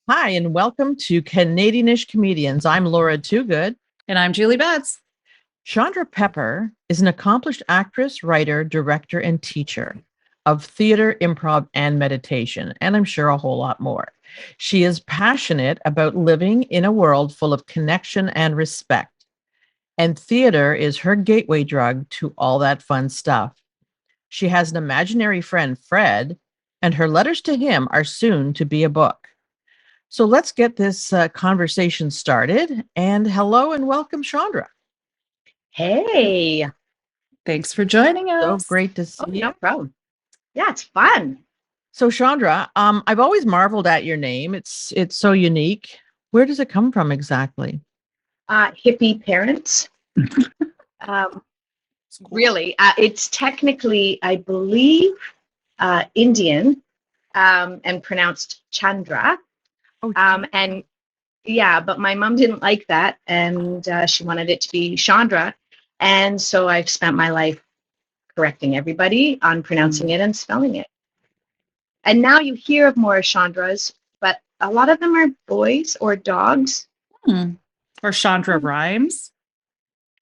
Hi, and welcome to Canadianish Comedians. I'm Laura Toogood. And I'm Julie Betts. Chandra Pepper is an accomplished actress, writer, director, and teacher of theater, improv, and meditation, and I'm sure a whole lot more. She is passionate about living in a world full of connection and respect, and theater is her gateway drug to all that fun stuff. She has an imaginary friend, Fred, and her letters to him are soon to be a book. So let's get this conversation started. And hello and welcome, Chandra. Hey. Thanks for joining So us. great to see Oh, you. no problem. Yeah, it's fun. So Chandra, I've always marveled at your name. It's so unique. Where does it come from exactly? Hippie parents. um, really, it's technically, I believe, Indian and pronounced Chandra. Oh, And yeah, but my mom didn't like that, and she wanted it to be Chandra. And so I've spent my life correcting everybody on pronouncing it and spelling it. And now you hear of more Chandras, but a lot of them are boys or dogs. Or Chandra rhymes.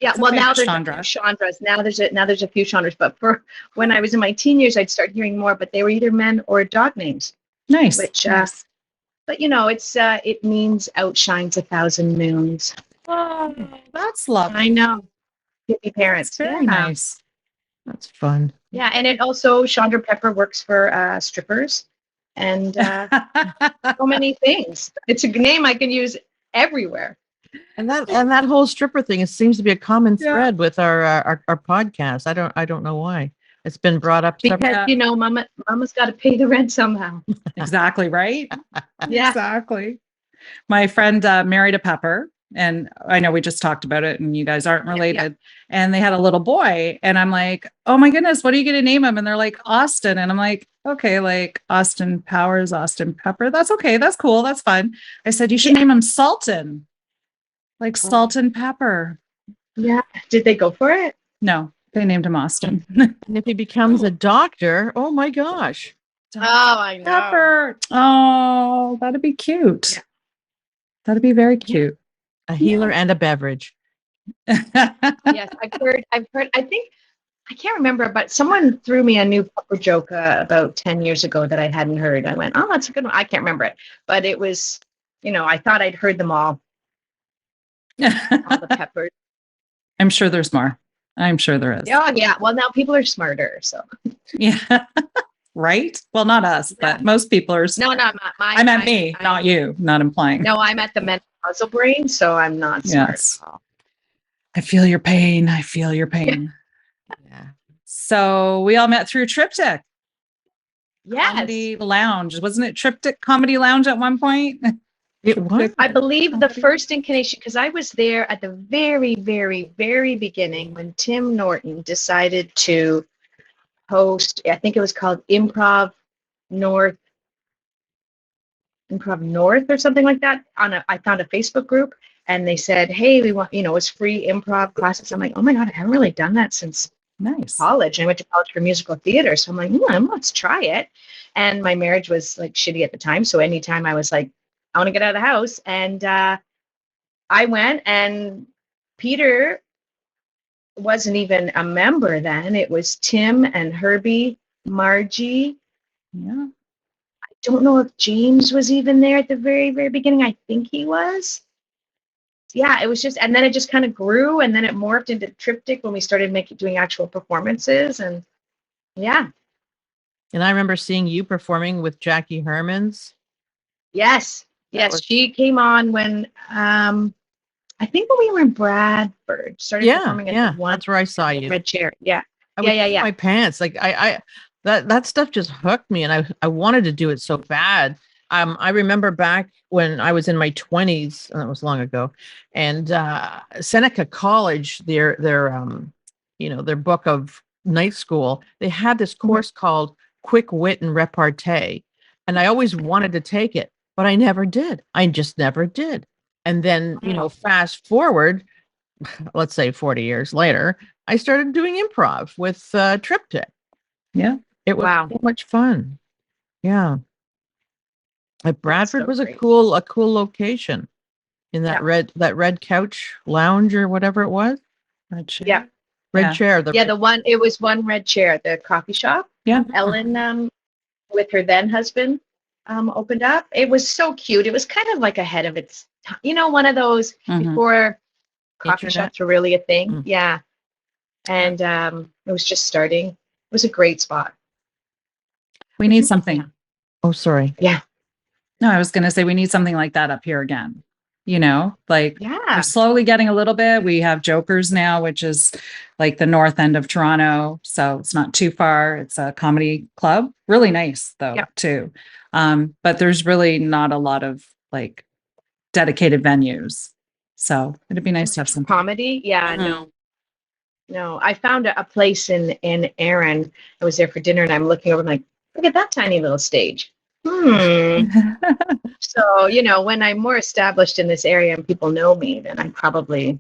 Yeah, It's well, okay now with there's Chandra. a few Chandras. Now there's a few Chandras, but for when I was in my teen years, I'd start hearing more, but they were either men or dog names. Nice. Which, nice. But it means outshines a thousand moons. Oh, that's lovely. I know, hippie That's parents. very nice. that's fun. Yeah, and it also Chandra Pepper works for strippers and so many things. It's a name I can use everywhere. And that whole stripper thing, it seems to be a common Yeah. thread with our podcast. I don't know why. It's been brought up Because Yeah. Mama's got to pay the rent somehow. Exactly, right? Yeah. Exactly. My friend married a pepper, and I know we just talked about it, and you guys aren't related. And they had a little boy, and I'm like, oh my goodness, what are you going to name him? And they're like, Austin. And I'm like, okay, like Austin Powers, Austin Pepper. That's okay. That's cool. That's fun. I said, you should name him Sultan, like Salt and Pepper. Yeah. Did they go for it? No, they named him Austin. And if he becomes a doctor, oh my gosh. Oh, I know. Pepper. Oh, that'd be cute. Yeah. That'd be very cute. A healer and a beverage. Yes, I've heard, I can't remember, but someone threw me a new pepper joke about 10 years ago that I hadn't heard. I went, oh, that's a good one. I can't remember it, but it was, I thought I'd heard them all the peppers. I'm sure there's more. I'm sure there is. Oh, yeah. Well, now people are smarter, so. Yeah. Right? Well, not us, but most people are. No, not I meant me, not you, not implying. No, I'm at the menopausal brain, so I'm not smart. Yes. I feel your pain. I feel your pain. Yeah. So we all met through Triptych. Yes. Comedy Lounge. Wasn't it Triptych Comedy Lounge at one point? It was. I believe the first incarnation, because I was there at the very, very, very beginning when Tim Norton decided to host, I think it was called North, Improv North or something like that. I found a Facebook group and they said, hey, we want, it's free improv classes. I'm like, oh my God, I haven't really done that since college. I went to college for musical theater. So I'm like, let's try it. And my marriage was like shitty at the time. So anytime I was like, I want to get out of the house. And I went, and Peter wasn't even a member then. It was Tim and Herbie, Margie. Yeah. I don't know if James was even there at the very, very beginning. I think he was. Yeah, it was just, and then it just kind of grew, and then it morphed into Triptych when we started doing actual performances. And yeah. And I remember seeing you performing with Jackie Hermans. Yes. She came on when I think when we were in Bradford, started performing at the one. That's where I saw you. Red Chair. Yeah. Yeah. My pants. Like I that stuff just hooked me, and I wanted to do it so bad. I remember back when I was in my 20s, and that was long ago, and Seneca College, their book of night school, they had this course called Quick Wit and Repartee, and I always wanted to take it, but I never did. I just never did. And then, fast forward, let's say 40 years later, I started doing improv with Triptych. Yeah. It was so much fun. Yeah. Bradford so was great. a cool location in that Yeah. red couch lounge or whatever it was. Red chair. Yeah. Red Yeah. chair. It was one red chair at the coffee shop. Yeah. Ellen, with her then husband, opened up. It was so cute. It was kind of like ahead of its time. You know, one of those Mhm. before coffee Internet. shops were really a thing. Mm. Yeah. And it was just starting. It was a great spot. We need something. Oh, sorry. Yeah. No, I was going to say we need something like that up here again. You know, like Yeah. we're slowly getting a little bit. We have Jokers now, which is like the north end of Toronto. So it's not too far. It's a comedy club. Really nice though, Yeah. too. But there's really not a lot of like dedicated venues. So it'd be nice to have some comedy. Yeah, no. I found a place in Erin. I was there for dinner, and I'm looking over, I'm like, look at that tiny little stage. So, you know, when I'm more established in this area and people know me, then I'm probably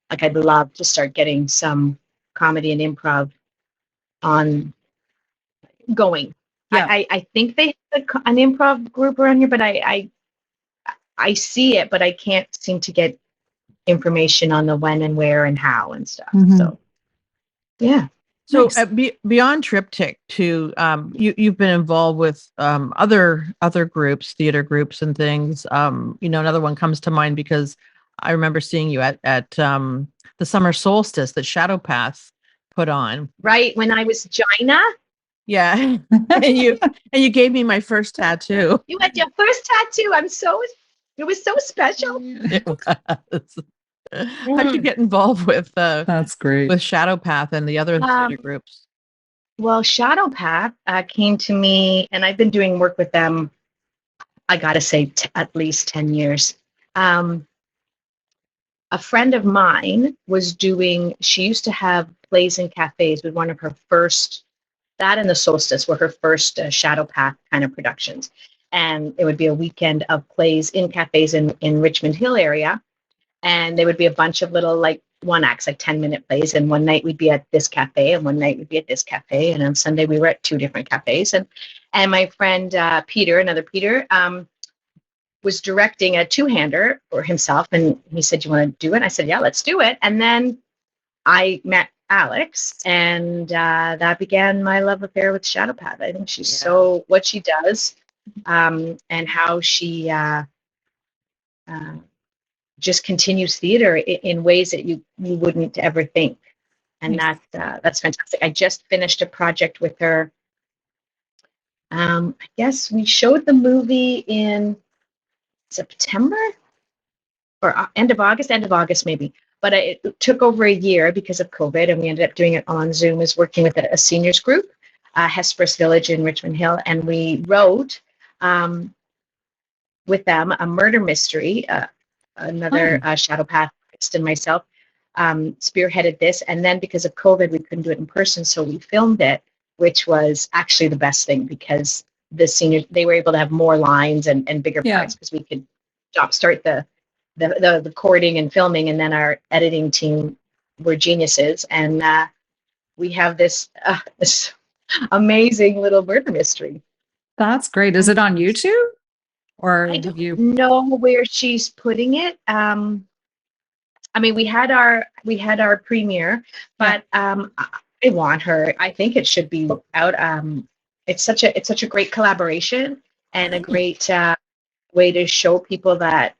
like, I'd love to start getting some comedy and improv on going. Yeah. I think they have an improv group around here, but I see it, but I can't seem to get information on the when and where and how and stuff. So, yeah. So Nice. beyond Triptych, to you've been involved with other groups, theater groups, and things. You know, another one comes to mind because I remember seeing you at the summer solstice that Shadow Path put on. Right when I was Gina. Yeah, and you gave me my first tattoo. You had your first tattoo. It was so special. It was. How'd you get involved with That's great. with Shadow Path and the other theater groups? Well, Shadow Path came to me, and I've been doing work with them, I gotta say, at least 10 years. A friend of mine she used to have plays in cafes with one of her first, that and the Solstice were her first Shadow Path kind of productions. And it would be a weekend of plays in cafes in Richmond Hill area. And there would be a bunch of little like one acts, like 10-minute plays. And one night we'd be at this cafe and one night we'd be at this cafe. And on Sunday we were at 2 different cafes. And my friend Peter, another Peter, was directing a 2-hander for himself. And he said, you want to do it? And I said, yeah, let's do it. And then I met Alex, and that began my love affair with Shadow Path. I think she's so, what she does, and how she just continues theater in ways that you wouldn't ever think. And that's fantastic. I just finished a project with her. I guess we showed the movie in September or end of August maybe. But it took over a year because of COVID, and we ended up doing it on Zoom, is working with a seniors group, Hesperus Village in Richmond Hill. And we wrote with them a murder mystery. Another Shadow Path artist and myself spearheaded this. And then because of COVID, we couldn't do it in person. So we filmed it, which was actually the best thing because the seniors, they were able to have more lines and bigger parts because we could start the recording and filming. And then our editing team were geniuses. And we have this amazing little murder mystery. That's great. Is it on YouTube? Or I don't know where she's putting it. I mean, we had our premiere, but I want her. I think it should be out. It's such a great collaboration and a great way to show people that,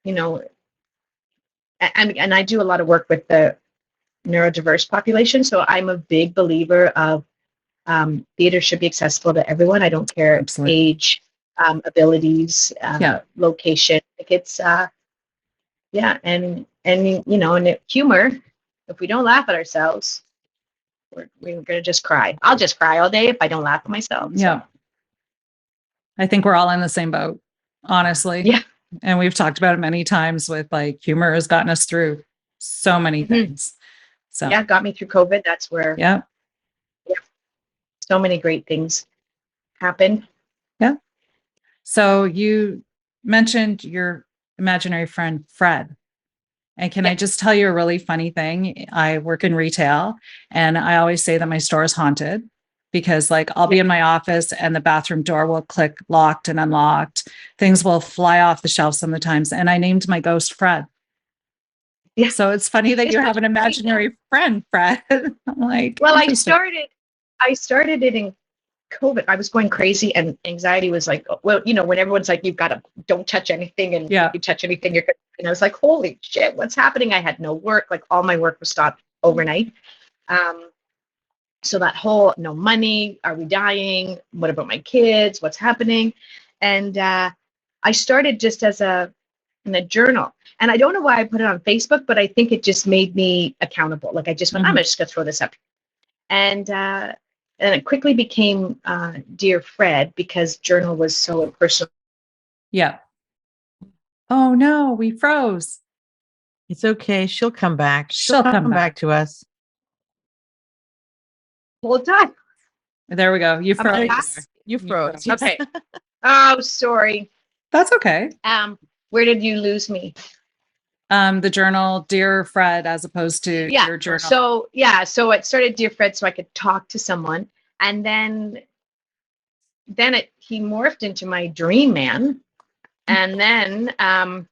you know. And I do a lot of work with the neurodiverse population, so I'm a big believer of theater should be accessible to everyone. I don't care age, abilities, location. Like it's and you know, and humor. If we don't laugh at ourselves, we're gonna just cry. I'll just cry all day if I don't laugh at myself. Yeah, so. I think we're all in the same boat, honestly. Yeah, and we've talked about it many times. With like humor has gotten us through so many things. So yeah, got me through COVID. That's where so many great things happened. Yeah. So you mentioned your imaginary friend, Fred. And can I just tell you a really funny thing? I work in retail and I always say that my store is haunted because like I'll be in my office and the bathroom door will click locked and unlocked. Things will fly off the shelf sometimes. And I named my ghost Fred. Yeah. So it's funny that you have an imaginary friend, Fred. I'm like, well, I started it in COVID. I was going crazy, and anxiety was like, well, when everyone's like, don't touch anything, and if you touch anything, you're good. And I was like, holy shit, what's happening? I had no work. Like all my work was stopped overnight. So that whole, no money, are we dying? What about my kids? What's happening? And I started just in a journal. And I don't know why I put it on Facebook, but I think it just made me accountable. Like I just went, I'm just going to throw this up. And it quickly became Dear Fred, because journal was so impersonal. Yeah. Oh no, we froze. It's okay. She'll come back. She'll come back to us. Whole time. There we go. You froze. You froze. Okay. Oh, sorry. That's okay. Where did you lose me? The journal, Dear Fred, as opposed to your journal. So it started Dear Fred, so I could talk to someone, and then he morphed into my dream man, and then and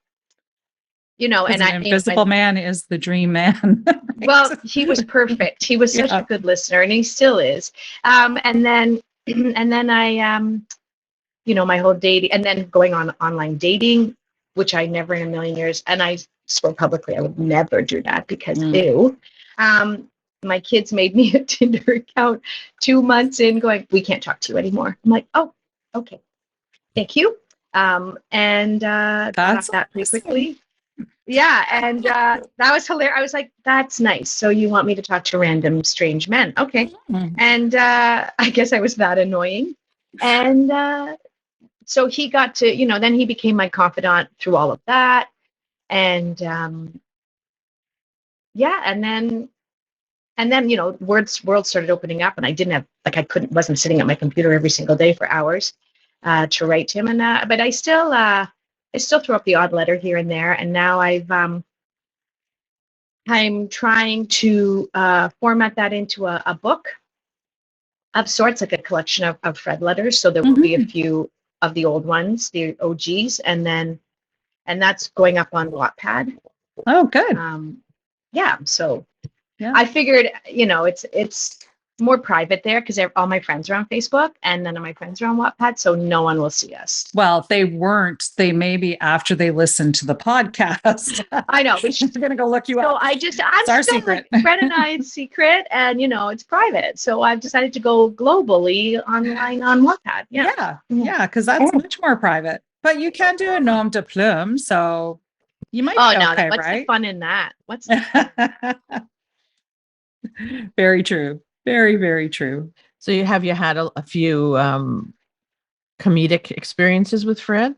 an invisible man is the dream man. Right? Well, he was perfect. He was such a good listener, and he still is. And then I my whole dating, and then going on online dating, which I never in a million years, and I swore publicly I would never do that because ew. My kids made me a Tinder account 2 months in, going, we can't talk to you anymore. I'm like, oh, okay, thank you. And that's that pretty quickly. Yeah, and that was hilarious. I was like, that's nice. So you want me to talk to random strange men? Okay. And I guess I was that annoying. And so he got to, then he became my confidant through all of that. And and then world started opening up, and I didn't have, like, wasn't sitting at my computer every single day for hours to write to him. And but I still throw up the odd letter here and there. And now I'm trying to format that into a book of sorts, like a collection of Fred letters. So there will be a few of the old ones, the OGs, and that's going up on Wattpad. Oh, good. So I figured, it's more private there because all my friends are on Facebook and none of my friends are on Wattpad, so no one will see us. Well, if they weren't, they may be after they listen to the podcast. I know, but she's going to go look you up. I'm still secret. Fred and I, it's secret, and it's private. So I've decided to go globally online on Wattpad. Yeah, because that's much more private. But you can do a nom de plume, so you might. Oh be no, okay, what's right? the fun in that? What's very true. Very, very true. So you had a few comedic experiences with Fred?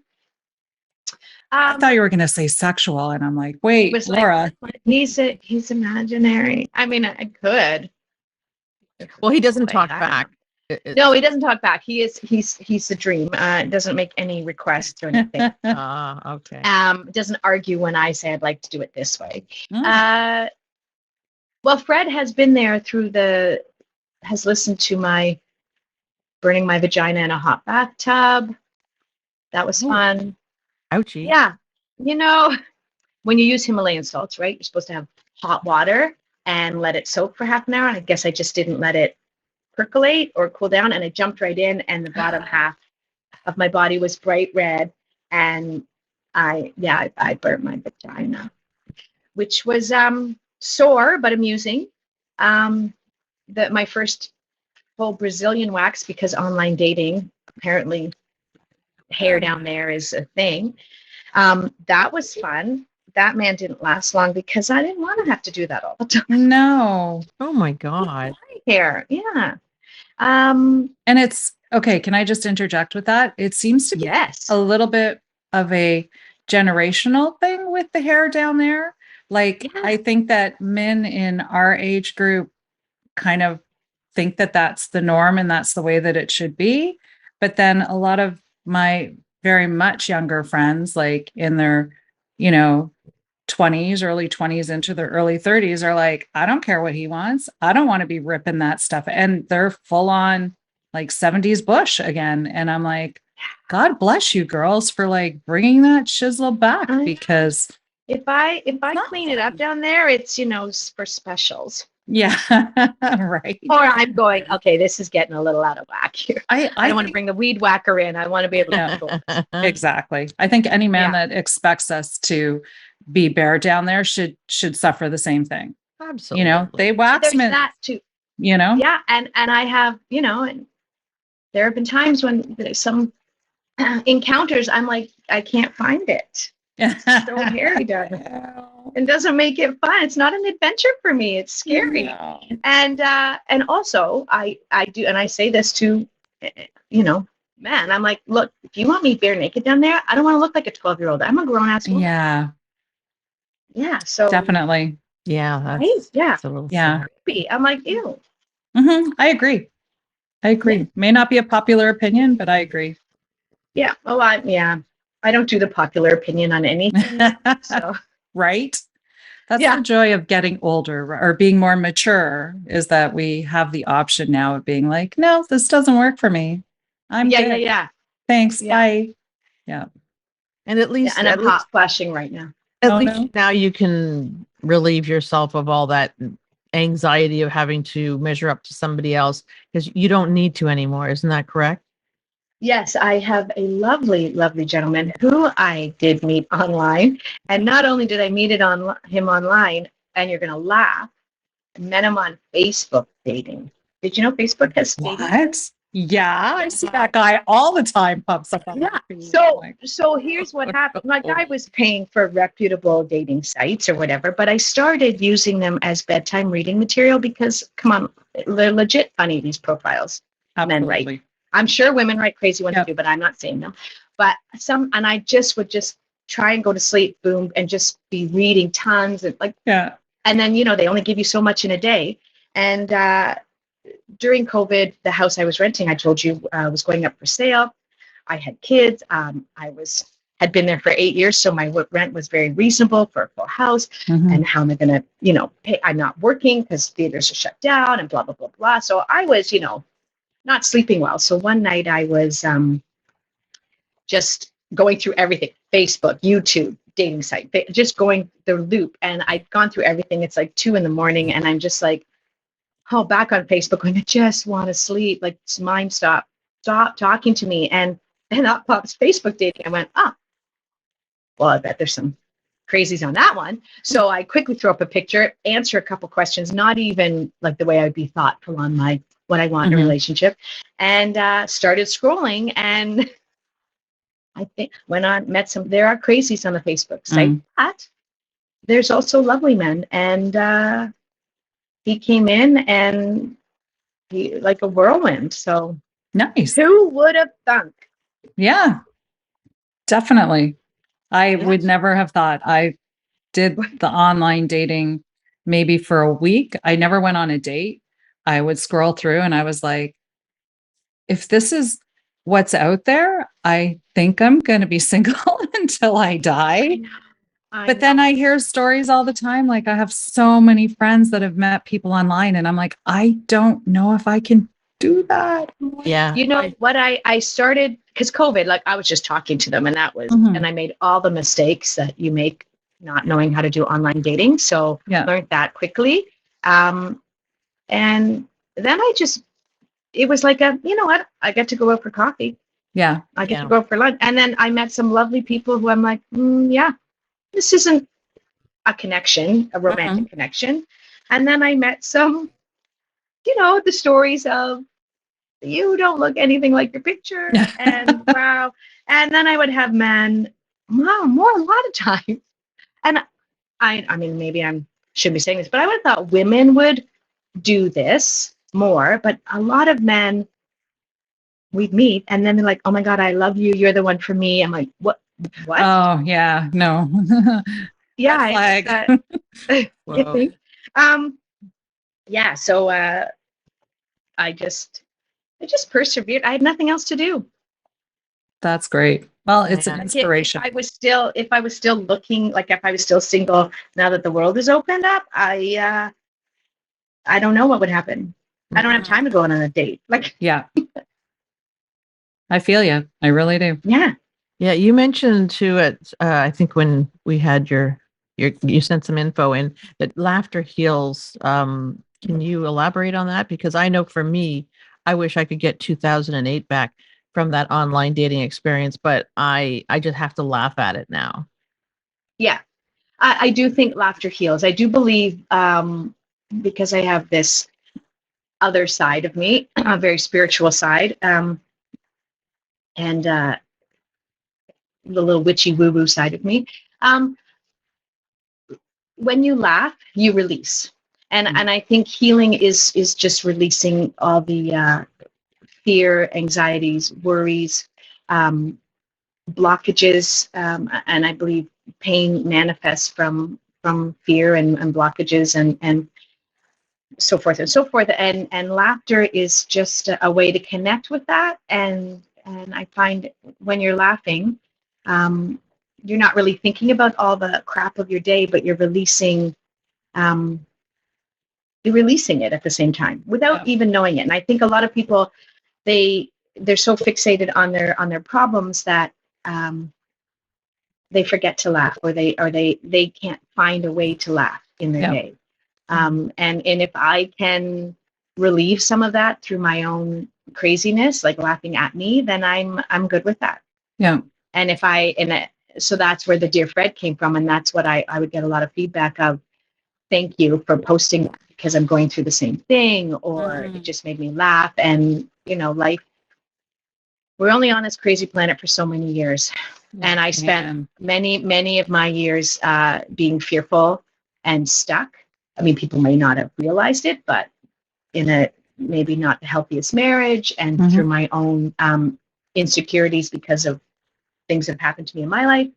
I thought you were going to say sexual, and I'm like, wait, Laura. He's imaginary. I mean, I could. Well, he doesn't talk back. No, he doesn't talk back. He's a dream. Doesn't make any requests or anything. Okay. Doesn't argue when I say I'd like to do it this way. Well, Fred has been there has listened to my burning my vagina in a hot bathtub. That was fun. Ouchie. Yeah. When you use Himalayan salts, right? You're supposed to have hot water and let it soak for half an hour. And I guess I just didn't let it percolate or cool down. And I jumped right in, and the bottom half of my body was bright red. And I burnt my vagina, which was sore but amusing. My first full Brazilian wax, because online dating, apparently hair down there is a thing. That was fun. That man didn't last long because I didn't want to have to do that all the time. No. Oh my God. Hair. Yeah. And it's okay. Can I just interject with that? It seems to be a little bit of a generational thing with the hair down there. Like, I think that men in our age group kind of think that that's the norm and that's the way that it should be. But then a lot of my very much younger friends, like in their, 20s, early 20s into their early 30s are like, I don't care what he wants. I don't want to be ripping that stuff. And they're full on like 70s Bush again. And I'm like, God bless you girls for like bringing that shizzle back, because if I clean it up down there, it's, for specials. Yeah. Right. Or I'm going, okay, this is getting a little out of whack here. I don't want to bring the weed whacker in. I want to be able to control it. Exactly. I think any man that expects us to be bare down there should suffer the same thing. Absolutely. They wax There's that too. Yeah. And I have, and there have been times when there's some encounters, I'm like, I can't find it. It's so hairy down there. It doesn't make it fun. It's not an adventure for me. It's scary. No. And also I do, and I say this to, man, I'm like, look, if you want me bare naked down there, I don't want to look like a 12-year-old. I'm a grown ass woman. Yeah. Yeah. So definitely. Yeah. That's a little creepy. I'm like, ew. Mm-hmm. I agree. Yeah. May not be a popular opinion, but I agree. Yeah. Oh, I don't do the popular opinion on anything. So. Right. That's the joy of getting older or being more mature, is that we have the option now of being like, no, this doesn't work for me. I'm good. Yeah. Thanks. Bye. Yeah. And at least, and I'm hot flashing right now. At least now you can relieve yourself of all that anxiety of having to measure up to somebody else, because you don't need to anymore. Isn't that correct? Yes, I have a lovely, lovely gentleman who I did meet online. And not only did I meet him online, and you're going to laugh, I met him on Facebook dating. Did you know Facebook has dating? What? Yeah, I see that guy all the time pops up on my feed. So here's what happened. My guy was paying for reputable dating sites or whatever, but I started using them as bedtime reading material because, come on, they're legit funny, these profiles. Absolutely. Men write. I'm sure women write crazy ones too, but I'm not saying them. But and I would just try and go to sleep, boom, and just be reading tons and and then, they only give you so much in a day. And during COVID, the house I was renting, I told you, was going up for sale. I had kids. Had been there for 8 years. So my rent was very reasonable for a full house. Mm-hmm. And how am I going to, pay? I'm not working because theaters are shut down and blah, blah, blah, blah. So I was, not sleeping well. So one night I was just going through everything, Facebook, YouTube, dating site, just going the loop. And I'd gone through everything. It's like 2 a.m. and I'm just like, back on Facebook going, I just want to sleep. Like, mind stop talking to me. And up pops Facebook dating. I went, well, I bet there's some crazies on that one. So I quickly throw up a picture, answer a couple questions, not even like the way I'd be thoughtful on what I want in a relationship, and started scrolling. And I think met some, there are crazies on the Facebook site, but there's also lovely men. And he came in and he like a whirlwind. So nice. Who would have thunk? Yeah, definitely. I would never have thought. I did the online dating maybe for a week. I never went on a date. I would scroll through and I was like, if this is what's out there, I think I'm going to be single until I die. But then I hear stories all the time. Like, I have so many friends that have met people online and I'm like, I don't know if I can do that. Yeah. You know what I started, because COVID, like I was just talking to them and that was, and I made all the mistakes that you make not knowing how to do online dating. So learned that quickly. And then it was like you know what? I get to go out for coffee. Yeah. I get to go out for lunch. And then I met some lovely people who I'm like, this isn't a connection, a romantic connection. And then I met some, the stories of, you don't look anything like your picture. And wow. And then I would have men, a lot of times. And I mean, maybe I shouldn't be saying this, but I would have thought women would do this more, but a lot of men we'd meet and then they're like, oh my God, I love you. You're the one for me. I'm like, what? Oh yeah. No. Yeah. You think? Yeah. So, I just persevered. I had nothing else to do. That's great. Well, it's an Yeah. inspiration. If I was still looking, like if I was still single now that the world is opened up, I don't know what would happen. I don't have time to go on a date. Like, Yeah. I feel you. I really do. yeah. Yeah, you mentioned too I think when we had you sent some info in that laughter heals. Can you elaborate on that? Because I know for me, I wish I could get 2008 back from that online dating experience, but I just have to laugh at it now. Yeah. I do think laughter heals. I do believe, because I have this other side of me, a very spiritual side, and the little witchy woo-woo side of me. When you laugh, you release. And I think healing is just releasing all the fear, anxieties, worries, blockages, and I believe pain manifests from fear and blockages and so forth and so forth. And laughter is just a way to connect with that. And I find when you're laughing, you're not really thinking about all the crap of your day, but you're releasing it at the same time without even knowing it. And I think a lot of people, they're so fixated on their problems that they forget to laugh, or they can't find a way to laugh in their day. And if I can relieve some of that through my own craziness, like laughing at me, then I'm good with that. Yeah. And so that's where the Dear Fred came from, and that's what I would get a lot of feedback of. Thank you for posting that, because I'm going through the same thing, or it just made me laugh. And life, we're only on this crazy planet for so many years. And I spent many of my years being fearful and stuck. I mean, people may not have realized it, but in a maybe not the healthiest marriage, and through my own insecurities because of things that have happened to me in my life.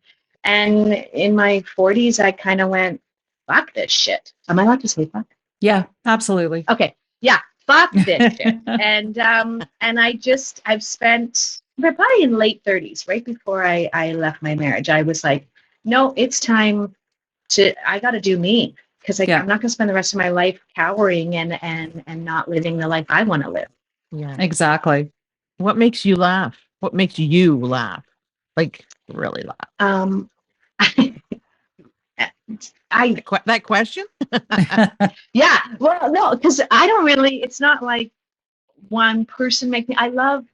And in my 40s, I kind of went, fuck this shit. Am I allowed to say fuck? Yeah, absolutely. Okay. Yeah. Fuck this shit. And I've spent, but probably in late 30s, right before I left my marriage, I was like, no, it's time I got to do me, because I'm not going to spend the rest of my life cowering and not living the life I want to live. Yeah, exactly. What makes you laugh? What makes you laugh? Like really laugh? That question? Yeah. Well, no, because I don't really, it's not like one person make me, I love,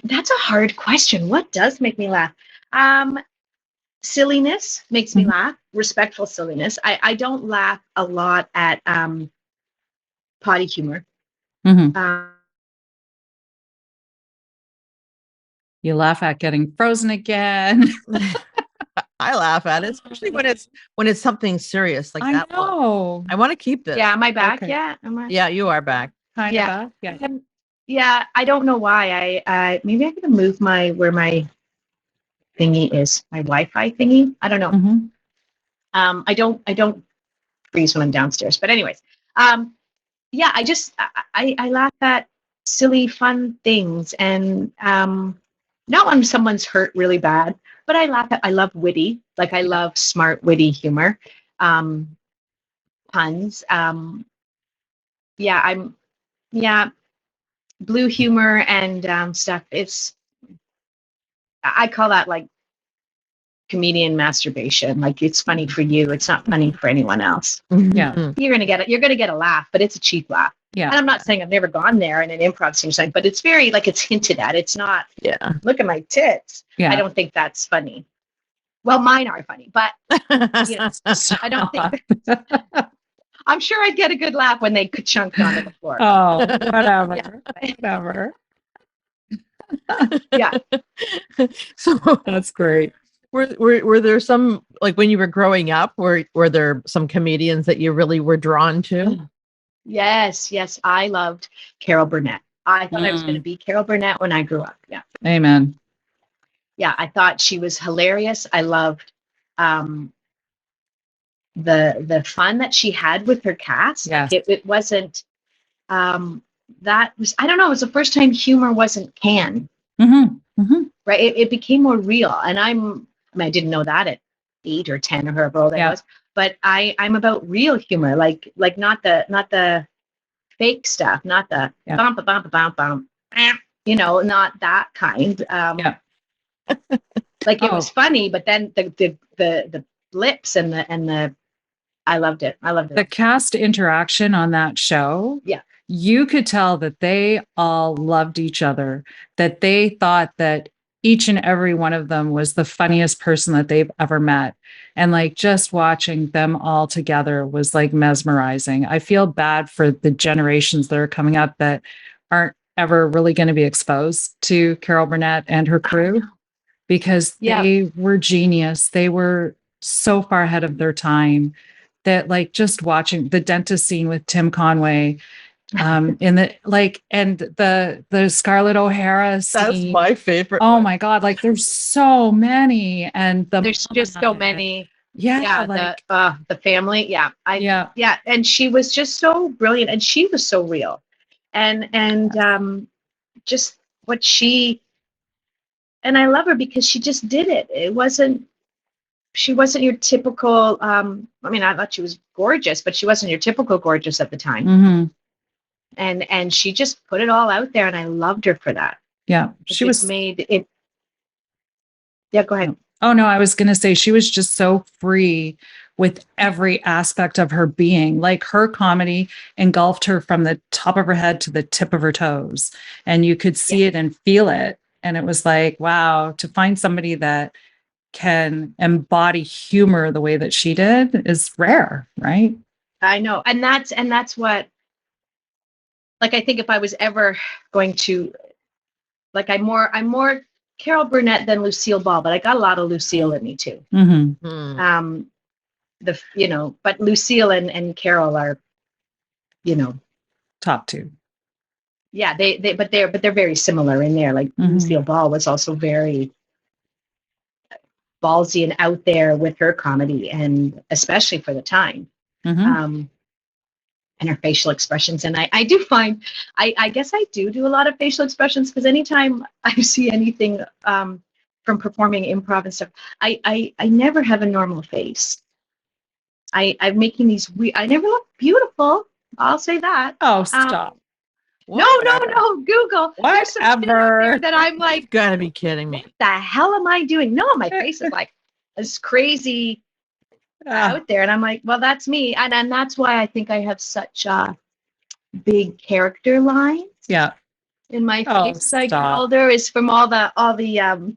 that's a hard question. What does make me laugh? Silliness makes me laugh. Respectful silliness. I don't laugh a lot at potty humor. You laugh at getting frozen again. I laugh at it, especially when it's something serious like that. I know. I want to keep this. Yeah, am I back? Okay. Yeah, Yeah, you are back. Kind of back. Yeah. Yeah, I don't know why. I maybe I'm gonna move where my thingy is, my Wi-Fi thingy. I don't know. I don't freeze when I'm downstairs. But anyways, yeah, I laugh at silly, fun things, and not when someone's hurt really bad, but I love witty, like I love smart, witty humor, puns. Yeah, blue humor and stuff. I call that like comedian masturbation. Like, it's funny for you, it's not funny for anyone else. Yeah. You're gonna get a laugh, but it's a cheap laugh. Yeah. And I'm not saying I've never gone there in an improv scene, but it's very like, it's hinted at. It's not, look at my tits. Yeah. I don't think that's funny. Well, mine are funny, but I don't think I'm sure I'd get a good laugh when they chunked onto the floor. Oh, whatever. Whatever. Yeah. So that's great. Were there some, like when you were growing up, were there some comedians that you really were drawn to? Yes. I loved Carol Burnett. I thought I was going to be Carol Burnett when I grew up. Yeah. Amen. Yeah, I thought she was hilarious. I loved the fun that she had with her cast. Yes. Like it wasn't that was, I don't know, it was the first time humor wasn't canned. Right. It became more real. And I mean, I didn't know that at 8 or 10 or however old I was, but I'm about real humor, like not the fake stuff, not the bump, bump, bump, bump, you know, not that kind. Like it was funny, but then the blips and the I loved it. The cast interaction on that show. Yeah. You could tell that they all loved each other, that they thought that each and every one of them was the funniest person that they've ever met. And like just watching them all together was like mesmerizing. I feel bad for the generations that are coming up that aren't ever really going to be exposed to Carol Burnett and her crew, because they were genius. They were so far ahead of their time that like just watching the dentist scene with Tim Conway, in the like, and the Scarlett O'Hara scene. That's my favorite. Oh my God. Like there's so many, and there's just so many. Yeah. Like the family. Yeah. Yeah. And she was just so brilliant, and she was so real, and just what and I love her because she just did it. She wasn't your typical, I mean, I thought she was gorgeous, but she wasn't your typical gorgeous at the time. And she just put it all out there, and I loved her for that. Yeah. She was made it. Yeah, go ahead. Oh no, I was going to say she was just so free with every aspect of her being. Like her comedy engulfed her from the top of her head to the tip of her toes, and you could see it and feel it. And it was like, wow, to find somebody that can embody humor the way that she did is rare, right? I know. And that's what, like, I think if I was ever going to, like, I'm more Carol Burnett than Lucille Ball, but I got a lot of Lucille in me too. But Lucille and Carol are, top two. Yeah, but they're very similar in there. Like Lucille Ball was also very ballsy and out there with her comedy, and especially for the time. And her facial expressions. And I do find, I guess I do a lot of facial expressions, because anytime I see anything from performing improv and stuff, I never have a normal face. I'm making these I never look beautiful. I'll say that. Oh, stop. No, Google. Whatever. That I'm like, gotta be kidding me. What the hell am I doing? No, my face is like this crazy out there. And I'm like, well, that's me. And that's why I think I have such big character lines. Yeah. In my face. I get older is from all the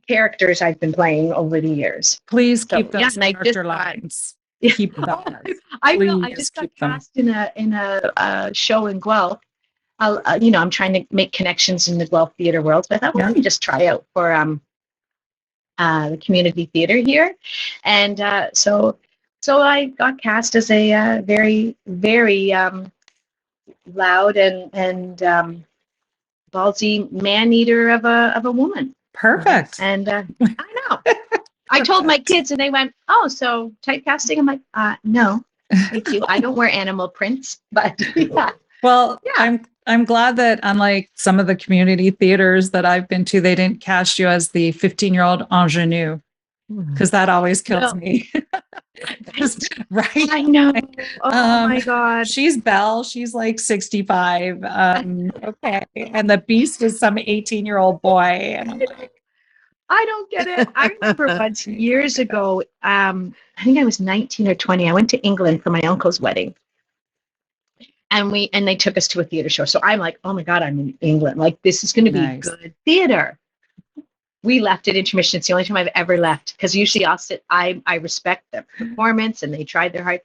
characters I've been playing over the years. Please keep those character lines. Keep them. I will. I just got cast in a show in Guelph. I'm trying to make connections in the Guelph theater world. So I thought, well, let me just try out for the community theater here, and so I got cast as a very, very loud and ballsy man-eater of a woman. Perfect. And I know. I told my kids, and they went, "Oh, so typecasting?" I'm like, "No, thank you. I don't wear animal prints." But yeah. Well, yeah. I'm glad that, unlike some of the community theaters that I've been to, they didn't cast you as the 15-year-old ingenue, because that always kills me. Right? I know. Oh my God. She's Belle. She's like 65. Okay. And the Beast is some 18-year-old boy. And I'm like, I don't get it. I remember once years ago, I think I was 19 or 20. I went to England for my uncle's wedding. And they took us to a theater show. So I'm like, oh my God, I'm in England. Like, this is going to be good theater. We left at intermission. It's the only time I've ever left, because usually I respect the performance, and they tried their hard.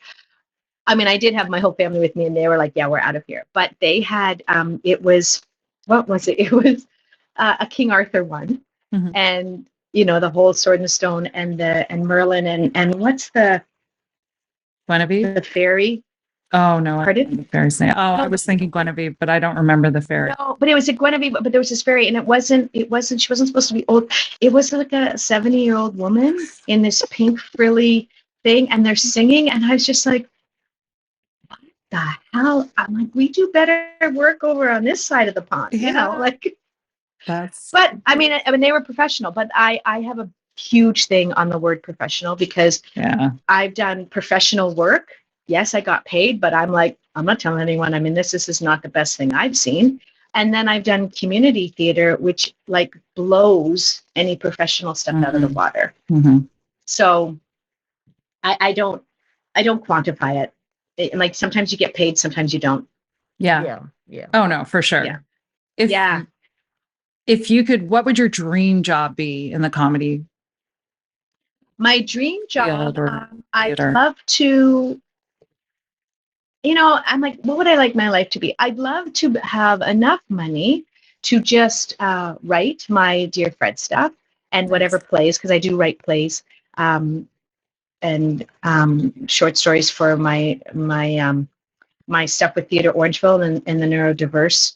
I mean, I did have my whole family with me, and they were like, yeah, we're out of here. But they had, it was, what was it? It was a King Arthur one. And, the whole Sword and the Stone and Merlin and what's the Guinevere? The fairy. Oh no, Pardon? The fairy's name. Oh, I was thinking Guinevere, but I don't remember the fairy. No, but it was a Guinevere, but there was this fairy, and it wasn't, she wasn't supposed to be old. It was like a 70-year-old woman in this pink frilly thing, and they're singing, and I was just like, what the hell? I'm like, we do better work over on this side of the pond, you know, like. But I mean, they were professional, but I have a huge thing on the word professional because I've done professional work. Yes, I got paid, but I'm like, I'm not telling anyone I'm in this. This is not the best thing I've seen. And then I've done community theater, which like blows any professional stuff out of the water. So I don't quantify it. Like sometimes you get paid, sometimes you don't. Yeah. Oh no, for sure. If you could, what would your dream job be in the comedy? My dream job, I'd love to, I'm like, what would I like my life to be? I'd love to have enough money to just write my Dear Fred stuff and whatever plays, because I do write plays and short stories for my stuff with Theatre Orangeville and the neurodiverse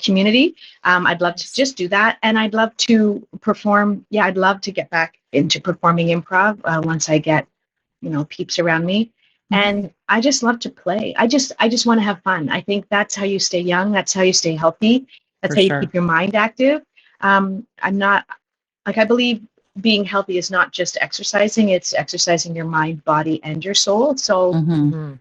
community. I'd love to just do that. And I'd love to perform. Yeah, I'd love to get back into performing improv once I get, peeps around me. And I just love to play. I just want to have fun. I think that's how you stay young. That's how you stay healthy. That's how you keep your mind active. I'm not like, I believe being healthy is not just exercising, it's exercising your mind, body, and your soul. So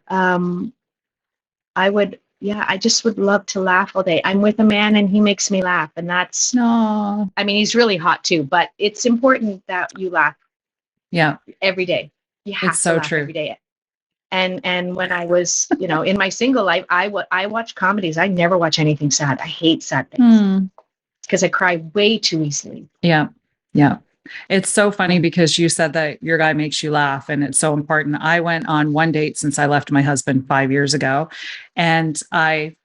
I just would love to laugh all day. I'm with a man and he makes me laugh. And that's, I mean, he's really hot too, but it's important that you laugh. Yeah. Every day. You have to laugh every day. And when I was, in my single life, I watch comedies. I never watch anything sad. I hate sad things because I cry way too easily. Yeah. Yeah. It's so funny because you said that your guy makes you laugh and it's so important. I went on one date since I left my husband 5 years ago and I,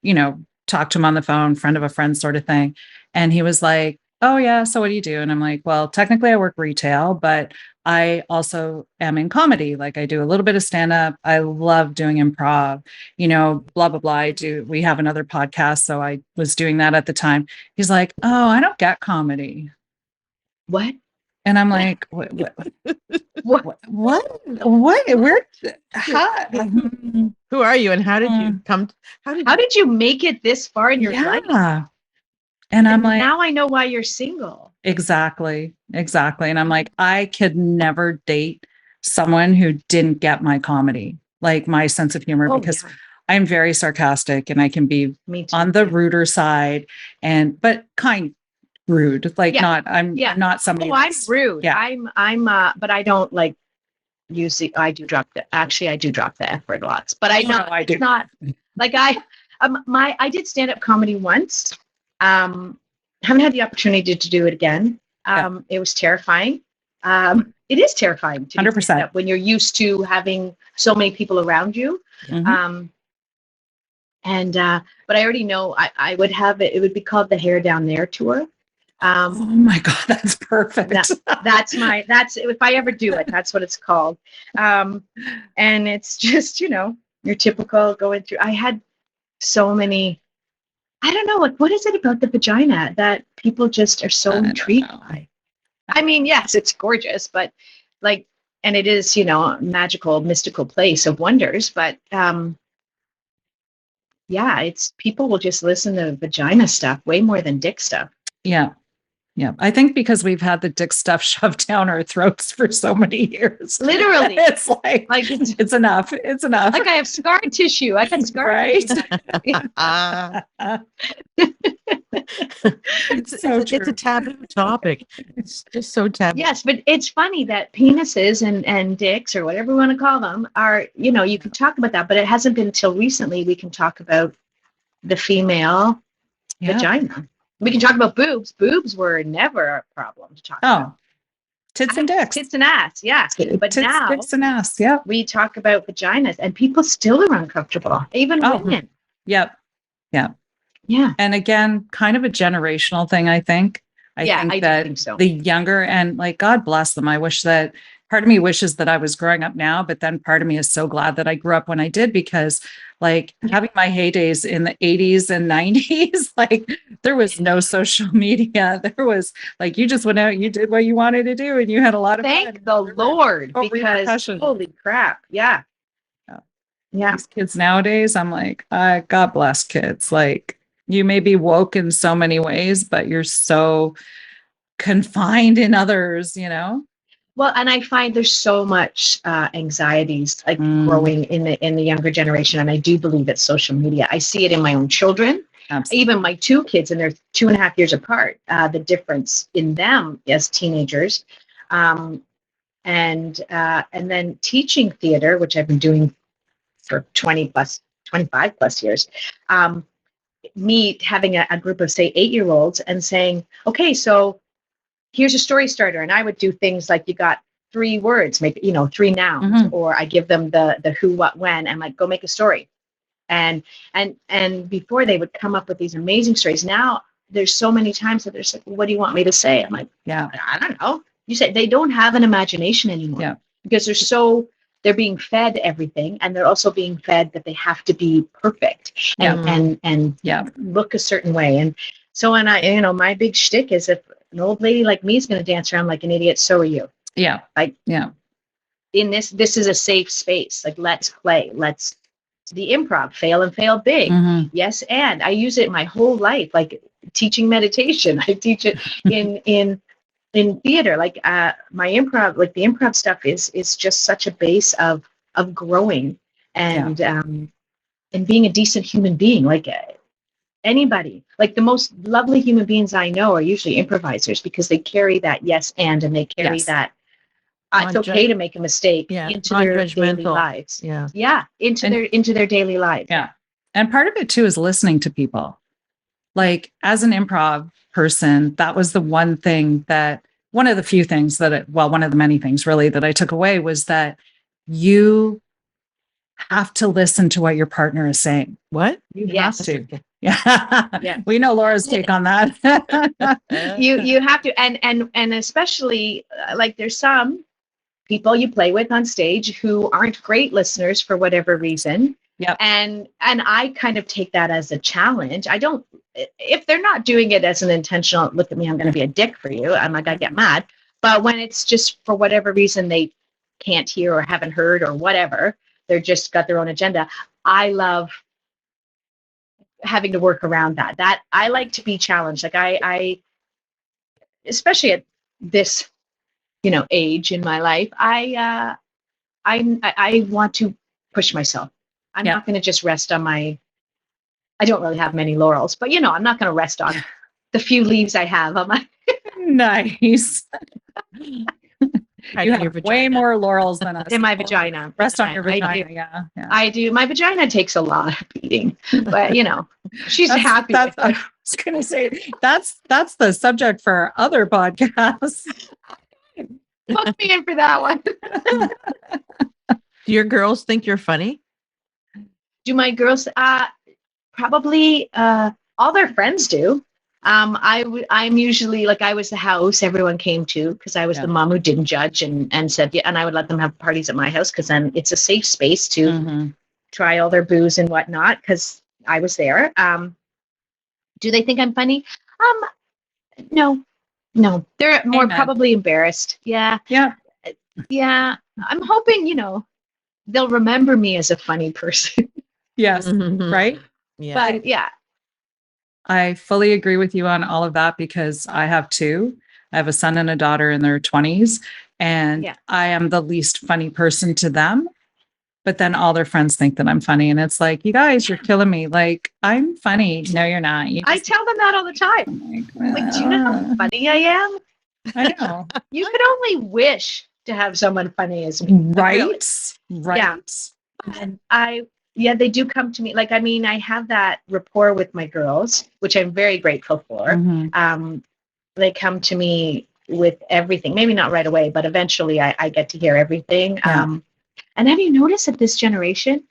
talked to him on the phone, friend of a friend sort of thing. And he was like, oh yeah, so what do you do? And I'm like, well, technically I work retail, but I also am in comedy. Like I do a little bit of stand-up. I love doing improv, blah, blah, blah. We have another podcast. So I was doing that at the time. He's like, oh, I don't get comedy. What? And I'm like, what? Where? How? Who are you? And how did you come? How did you make it this far in your life? And I'm like, now I know why you're single. Exactly. And I'm like, I could never date someone who didn't get my comedy, like my sense of humor, because I'm very sarcastic and I can be on the ruder side but kind. Rude, like I'm not somebody. Oh, I'm rude. Yeah. I'm but I don't like use the. I do drop the F word lots, but I know I do. It's not like I did stand up comedy once. Haven't had the opportunity to do it again. It was terrifying. It is terrifying to 100% when you're used to having so many people around you. But I already know I would have it. It would be called the Hair Down There tour. Oh my God, that's perfect. That's if I ever do it, that's what it's called. And it's just, your typical going through. I had so many, I don't know, like, what is it about the vagina that people just are so intrigued by? I mean, yes, it's gorgeous, but like, and it is, a magical, mystical place of wonders, but it's people will just listen to vagina stuff way more than dick stuff. Yeah. Yeah, I think because we've had the dick stuff shoved down our throats for so many years. Literally. It's like it's enough. It's enough. Like I have scar tissue. I got scar tissue. It's a taboo topic. It's just so taboo. Yes, but it's funny that penises and dicks or whatever you want to call them are, you can talk about that, but it hasn't been until recently we can talk about the female vagina. We can talk about boobs. Boobs were never a problem to talk about. Tits and dicks. Tits and ass, yeah. But now, tits and ass, yeah. We talk about vaginas and people still are uncomfortable, even women. Yep. Yeah. Yeah. And again, kind of a generational thing, I think. I think so. The younger and like, God bless them. I wish that part of me wishes that I was growing up now, but then part of me is so glad that I grew up when I did, because like having my heydays in the 80s and 90s, like there was no social media. There was like, you just went out, you did what you wanted to do and you had a lot of fun. Thank the Lord, because holy crap. Yeah. Yeah. These kids nowadays, I'm like, God bless kids. Like, you may be woke in so many ways, but you're so confined in others, you know? Well, and I find there's so much anxieties like growing in the younger generation, and I do believe it's social media. I see it in my own children, Absolutely. even my two kids, and they're 2.5 years apart. The difference in them as teenagers, and then teaching theater, which I've been doing for 25 plus years. Me having a group of say 8-year-olds and saying, okay, so here's a story starter. And I would do things like, you got 3 words, make, 3 nouns, or I give them the who, what, when, and like, go make a story. And before they would come up with these amazing stories. Now there's so many times that they're like, what do you want me to say? I'm like, yeah, I don't know. You say they don't have an imagination anymore because they're being fed everything, and they're also being fed that they have to be perfect and look a certain way. And so, and my big shtick is, if an old lady like me is going to dance around like an idiot, so are you. Yeah. Like, in this is a safe space. Like, let's play. Let's the improv, fail and fail big. Yes. And I use it my whole life, like teaching meditation. I teach it in theater. Like my improv, like the improv stuff is just such a base of growing and being a decent human being. Like anybody, like the most lovely human beings I know are usually improvisers, because they carry that yes and they carry that it's okay to make a mistake into their daily lives. Into their daily lives. Yeah. And part of it too is listening to people. Like, as an improv person, that was the one of the few things one of the many things really that I took away was that you have to listen to what your partner is saying. What? You have to. Yeah. We know Laura's take on that. You have to, and especially like there's some people you play with on stage who aren't great listeners for whatever reason. And I kind of take that as a challenge. I don't, if they're not doing it as an intentional, look at me, I'm going to be a dick for you, I'm like, I get mad. But when it's just for whatever reason they can't hear or haven't heard or whatever, they're just got their own agenda. I love having to work around that I like to be challenged. Like I especially at this age in my life, I want to push myself. I'm not going to just rest on I don't really have many laurels, but I'm not going to rest on the few leaves I have on my nice. You have way more laurels than us. In my vagina. Rest on your vagina. I do. My vagina takes a lot of beating, but she's happy. I was going to say that's the subject for our other podcasts. Book me in for that one. Do your girls think you're funny? Do my girls? Probably. All their friends do. I'm usually like, I was the house everyone came to because I was the mom who didn't judge and said, and I would let them have parties at my house because then it's a safe space to try all their booze and whatnot because I was there. Do they think I'm funny? No, they're more probably embarrassed. Yeah. I'm hoping, they'll remember me as a funny person. Yes. Right. Yeah. But yeah. I fully agree with you on all of that because I have 2. I have a son and a daughter in their 20s, and I am the least funny person to them. But then all their friends think that I'm funny. And it's like, you guys, you're killing me. Like, I'm funny. No, you're not. I tell them that all the time. Like, do you know how funny I am? I know. You could only wish to have someone funny as me. Right. Really. Right. Yeah. And they do come to me. Like, I mean, I have that rapport with my girls, which I'm very grateful for. They come to me with everything, maybe not right away, but eventually I get to hear everything. And have you noticed that this generation,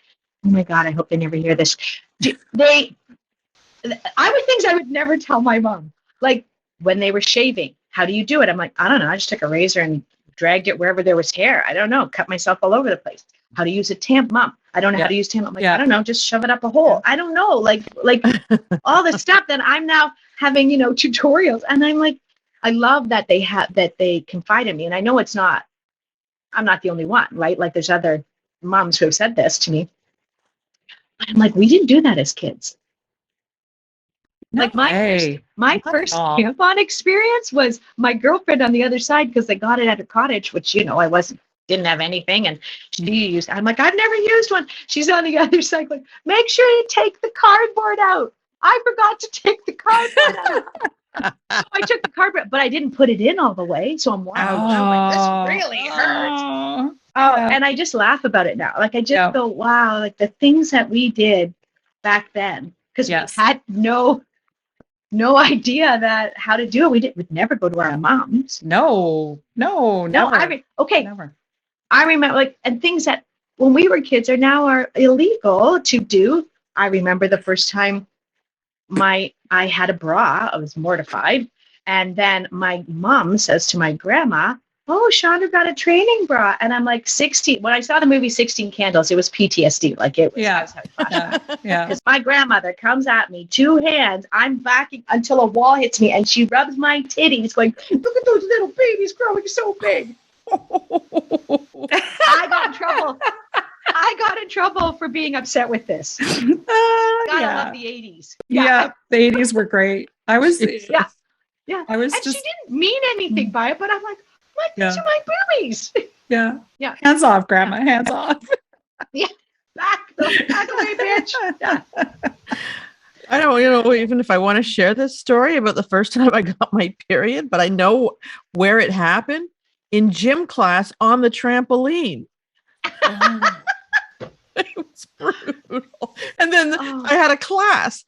oh my God, I hope they never hear this. I would things I would never tell my mom. Like when they were shaving, how do you do it? I'm like, I don't know. I just took a razor and dragged it wherever there was hair. I don't know. Cut myself all over the place. How to use a tamp, Mom? I don't know how to use tamp. I'm like, I don't know. Just shove it up a hole. I don't know. Like all the stuff that I'm now having, tutorials. And I'm like, I love that they confide in me. And I know I'm not the only one, right? Like there's other moms who have said this to me. I'm like, we didn't do that as kids. No Like way. my Not at first all. tampon experience was my girlfriend on the other side, because they got it at her cottage, which, you know, didn't have anything. And she used, I'm like, I've never used one. She's on the other side, like, make sure you take the cardboard out. I forgot to take the cardboard out. So I took the cardboard, but I didn't put it in all the way. So I'm walking around like, this really hurts. And I just laugh about it now. Like, I just go, wow, like the things that we did back then, because we had no idea that how to do it. We'd never go to our moms. No, never. Never. I remember, like, and things that when we were kids are illegal to do. I remember the first time I had a bra, I was mortified. And then my mom says to my grandma, oh, Chandra got a training bra. And I'm like 16. When I saw the movie 16 Candles, it was PTSD. Like, it was. Because my grandmother comes at me, 2 hands. I'm backing until a wall hits me, and she rubs my titties going, look at those little babies growing so big. I got in trouble for being upset with this. Gotta love the 80s. Yeah, the 80s were great. I was Yeah. I was and just, she didn't mean anything by it, but I'm like, these are my boobies. Yeah. Hands off, Grandma. Hands off. Back away, bitch. Yeah. I don't, even if I want to share this story about the first time I got my period, but I know where it happened, in gym class on the trampoline. It was brutal. And then I had a class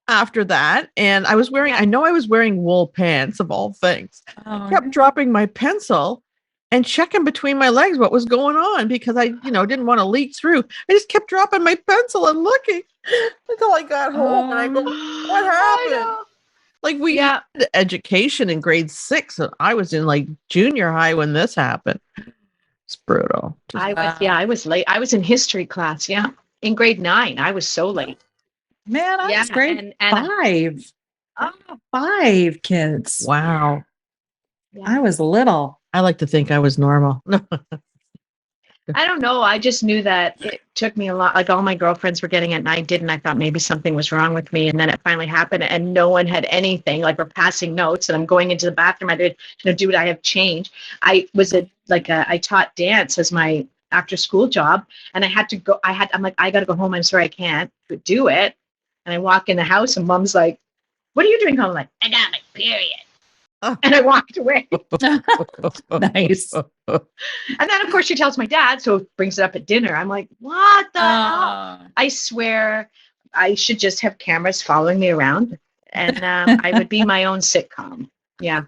after that, and I was wearing wool pants of all things. I kept dropping my pencil and checking between my legs what was going on, because I, didn't want to leak through. I just kept dropping my pencil and looking until I got home, and I go, what happened? Like, we had education in grade 6, and I was in like junior high when this happened. It's brutal. I was late. I was in history class. Yeah. In grade 9, I was so late. Man, I was grade 5. 5 kids. Wow. Yeah. I was little. I like to think I was normal. I don't know. I just knew that it took me a lot. Like, all my girlfriends were getting it and I didn't. I thought maybe something was wrong with me. And then it finally happened and no one had anything. Like, we're passing notes and I'm going into the bathroom. I did, do what I have change. I was I taught dance as my after school job, and I had to go. I'm like, I got to go home. I'm sorry, I can't do it. And I walk in the house and Mom's like, what are you doing home? I'm like, I got my period. And I walked away. Nice. And then, of course, she tells my dad, so brings it up at dinner. I'm like, what the hell? I swear I should just have cameras following me around, and I would be my own sitcom. Yeah.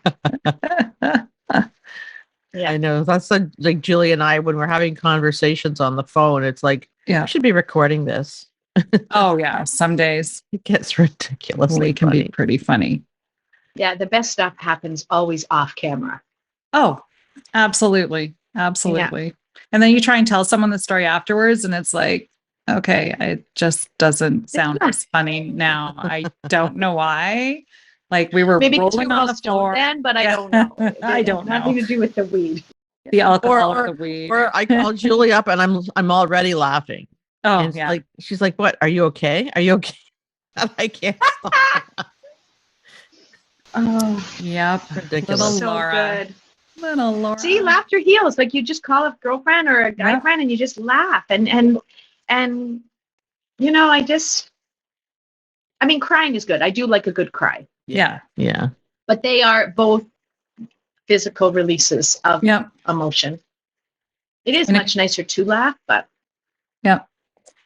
I know. That's like Julie and I, when we're having conversations on the phone, it's like, we should be recording this. Oh, yeah. Some days it gets ridiculously can be pretty funny. Yeah, the best stuff happens always off camera. Oh, absolutely. Absolutely. Yeah. And then you try and tell someone the story afterwards, and it's like, okay, it just doesn't sound as funny now. I don't know why. Like, we were maybe rolling on the floor then, but I don't know. I don't know. Nothing to do with the weed. The alcohol of the weed. Or I call Julie up and I'm already laughing. Oh, and yeah. She's like, what? Are you okay? Are you okay? And I can't stop. Oh, yep. Ridiculous. Little so Laura. Good. Little Laura. See, laughter heals. Like, you just call a girlfriend or a guy friend and you just laugh. And crying is good. I do like a good cry. Yeah. Yeah. But they are both physical releases of emotion. It is much nicer to laugh, but. Yeah.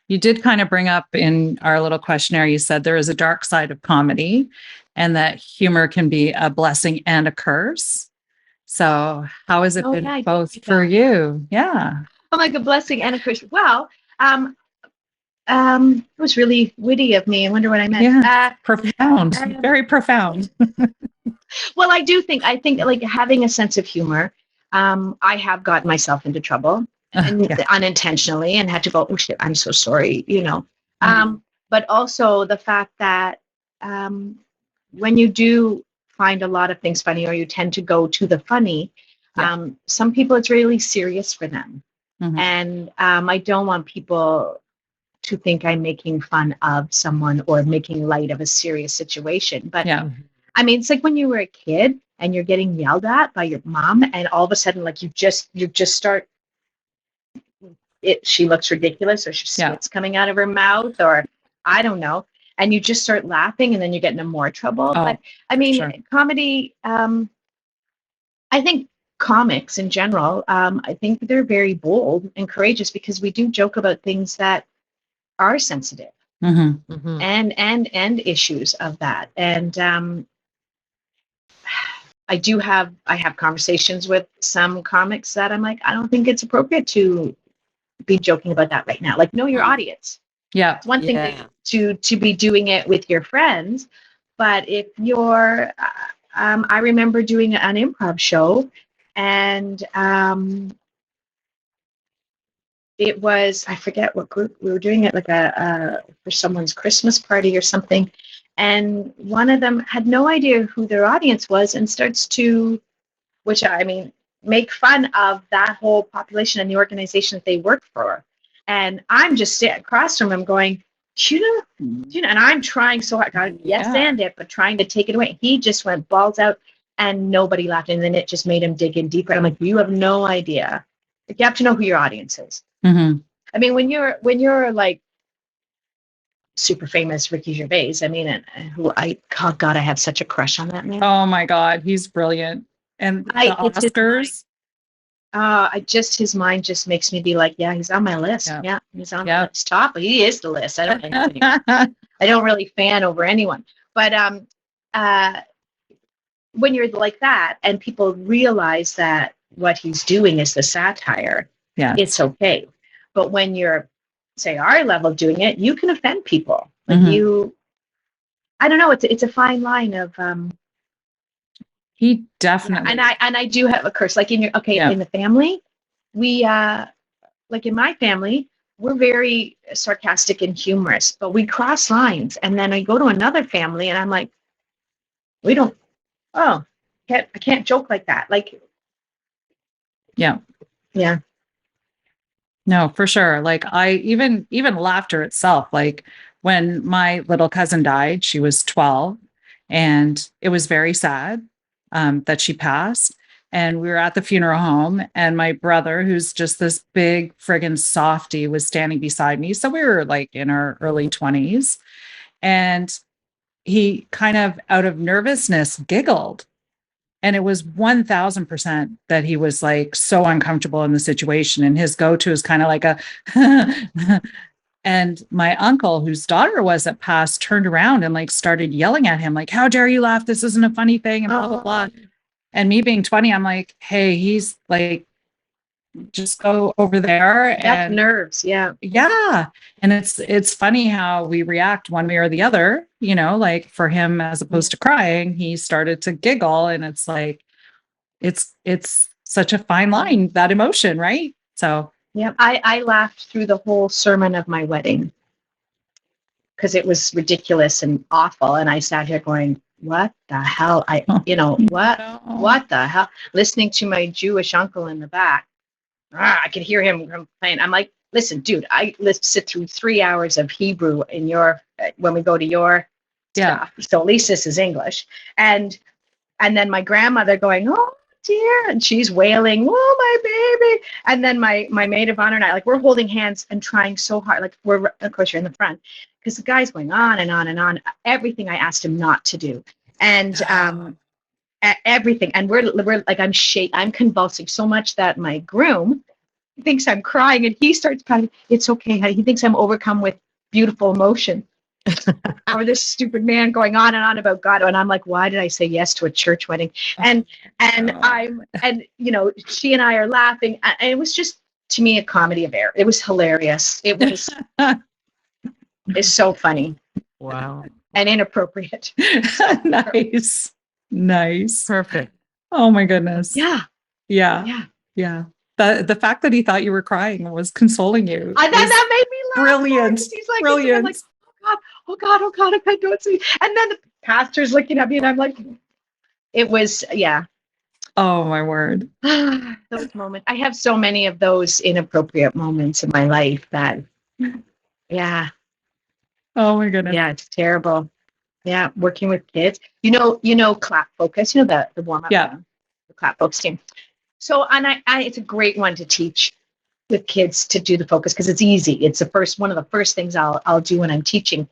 You did kind of bring up in our little questionnaire, you said there is a dark side of comedy and that humor can be a blessing and a curse. So how has it been both for you? Yeah. I'm like, a blessing and a curse. Well, it was really witty of me. I wonder what I meant. Yeah, profound, very profound. Well, I think like having a sense of humor. I have gotten myself into trouble unintentionally and had to go, oh shit, I'm so sorry, but also the fact that when you do find a lot of things funny, or you tend to go to the funny, some people, it's really serious for them. Mm-hmm. And I don't want people who think I'm making fun of someone or making light of a serious situation. But Yeah. I mean, it's like when you were a kid and you're getting yelled at by your mom, and all of a sudden, like you just start she looks ridiculous, or she spits coming out of her mouth, or I don't know, and you just start laughing, and then you get into more trouble. But I mean, comedy, I think comics in general, I think they're very bold and courageous because we do joke about things that are sensitive and issues of that. And I have conversations with some comics that I'm like, I don't think it's appropriate to be joking about that right now. Like, know your audience. Yeah. It's one thing to be doing it with your friends, but if you're, I remember doing an improv show, and it was, I forget what group we were doing it, like for someone's Christmas party or something, and one of them had no idea who their audience was and starts to, which I mean, make fun of that whole population and the organization that they work for. And I'm just sitting across from him going, you know, and I'm trying so hard, and it, but trying to take it away. He just went balls out and nobody laughed. And then it just made him dig in deeper. I'm like, you have no idea. Like, you have to know who your audience is. I mean, when you're like super famous Ricky Gervais, I mean, and oh God, I have such a crush on that man. Oh my God, he's brilliant. And the Oscars. His mind just makes me be like, yeah, he's on my list. Yeah, he's on the top. He is the list. I don't really fan over anyone. But when you're like that and people realize that what he's doing is the satire, it's okay. But when you're, say, our level doing it, you can offend people. Like I don't know. It's a fine line of. He definitely. And I do have a curse. Like in the family, we like in my family, we're very sarcastic and humorous, but we cross lines. And then I go to another family and I'm like, we don't, I can't joke like that. Like, yeah. No, for sure. Like even laughter itself, like when my little cousin died, she was 12, and it was very sad that she passed. And we were at the funeral home, and my brother, who's just this big friggin' softie, was standing beside me. So we were like in our early 20s, and he kind of out of nervousness giggled. And it was 1000% that he was like so uncomfortable in the situation. And his go-to is kind of like a, and my uncle, whose daughter was at passed, turned around and like started yelling at him, like, how dare you laugh? This isn't a funny thing. And blah, blah, blah. And me being 20, I'm like, hey, he's like, just go over there. That's nerves. Yeah. Yeah. And it's funny how we react one way or the other, you know, like for him, as opposed to crying, he started to giggle, and it's like, it's such a fine line, that emotion. Right. So, yeah, I laughed through the whole sermon of my wedding because it was ridiculous and awful. And I sat here going, what the hell? What the hell? Listening to my Jewish uncle in the back. I could hear him complain. I'm like, listen, dude, let's sit through 3 hours of Hebrew in when we go to your stuff. So at least this is English. And then my grandmother going, oh dear, and she's wailing, oh my baby. And then my maid of honor and I, like, we're holding hands and trying so hard. Like, of course you're in the front, because the guy's going on and on and on. Everything I asked him not to do. And everything. And we're like, I'm convulsing so much that my groom thinks I'm crying, and he starts crying. It's okay. He thinks I'm overcome with beautiful emotion. Or this stupid man going on and on about God. And I'm like, why did I say yes to a church wedding? And you know, she and I are laughing. And it was just, to me, a comedy of error. It was hilarious. It was it's so funny. Wow. And inappropriate. Nice. Perfect. Oh my goodness. Yeah. The fact that he thought you were crying was consoling you. That made me laugh. Brilliant. He's like, brilliant. I'm like, oh God, I don't see. And then the pastor's looking at me, and I'm like, it was, yeah. Oh my word. Those moments. I have so many of those inappropriate moments in my life that Yeah. Oh my goodness. Yeah. It's terrible. Yeah. Working with kids, clap focus, the warm up, Yeah. the clap focus team. So, and it's a great one to teach with kids to do the focus because it's easy. It's one of the first things I'll do when I'm teaching.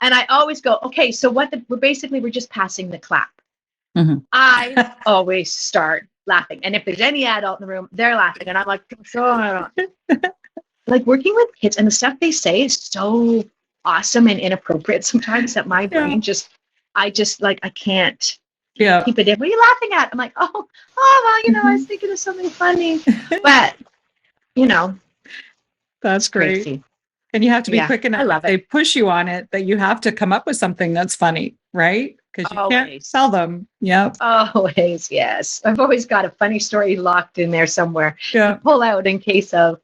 And I always go, okay, so we're just passing the clap. Mhm. I always start laughing. And if there's any adult in the room, they're laughing. And I'm like, like working with kids and the stuff they say is so awesome and inappropriate sometimes that my brain I can't keep it in. What are you laughing at? I'm like, well, I was thinking of something funny. But, that's great. Crazy. And you have to be quick enough. I love it. They push you on it that you have to come up with something that's funny, right? Because you can't tell them. Yep. Always, yes. I've always got a funny story locked in there somewhere to pull out in case of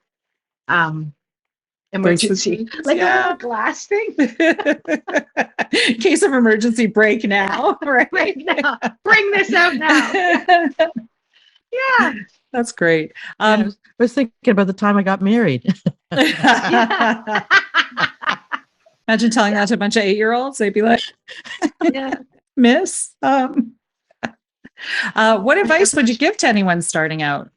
emergency. Like a little glass thing. In case of emergency, break now. Right? Break now. Bring this out now. Yeah. That's great. I was thinking about the time I got married. Imagine telling that to a bunch of 8-year-olds. They'd be like, Miss, what advice would you give to anyone starting out?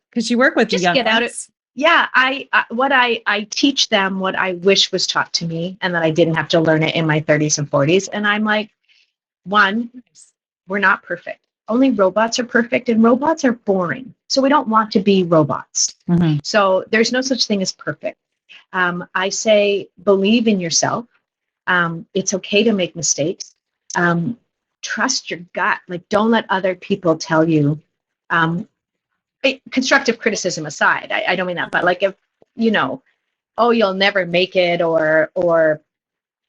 Because you work with just the young get ones. out of I teach them what I wish was taught to me and that I didn't have to learn it in my 30s and 40s. And I'm like, one, we're not perfect. Only robots are perfect and robots are boring. So we don't want to be robots. Mm-hmm. So there's no such thing as perfect. I say, believe in yourself. It's okay to make mistakes. Trust your gut. Like, don't let other people tell you, constructive criticism aside. I don't mean that, but like if, you'll never make it or,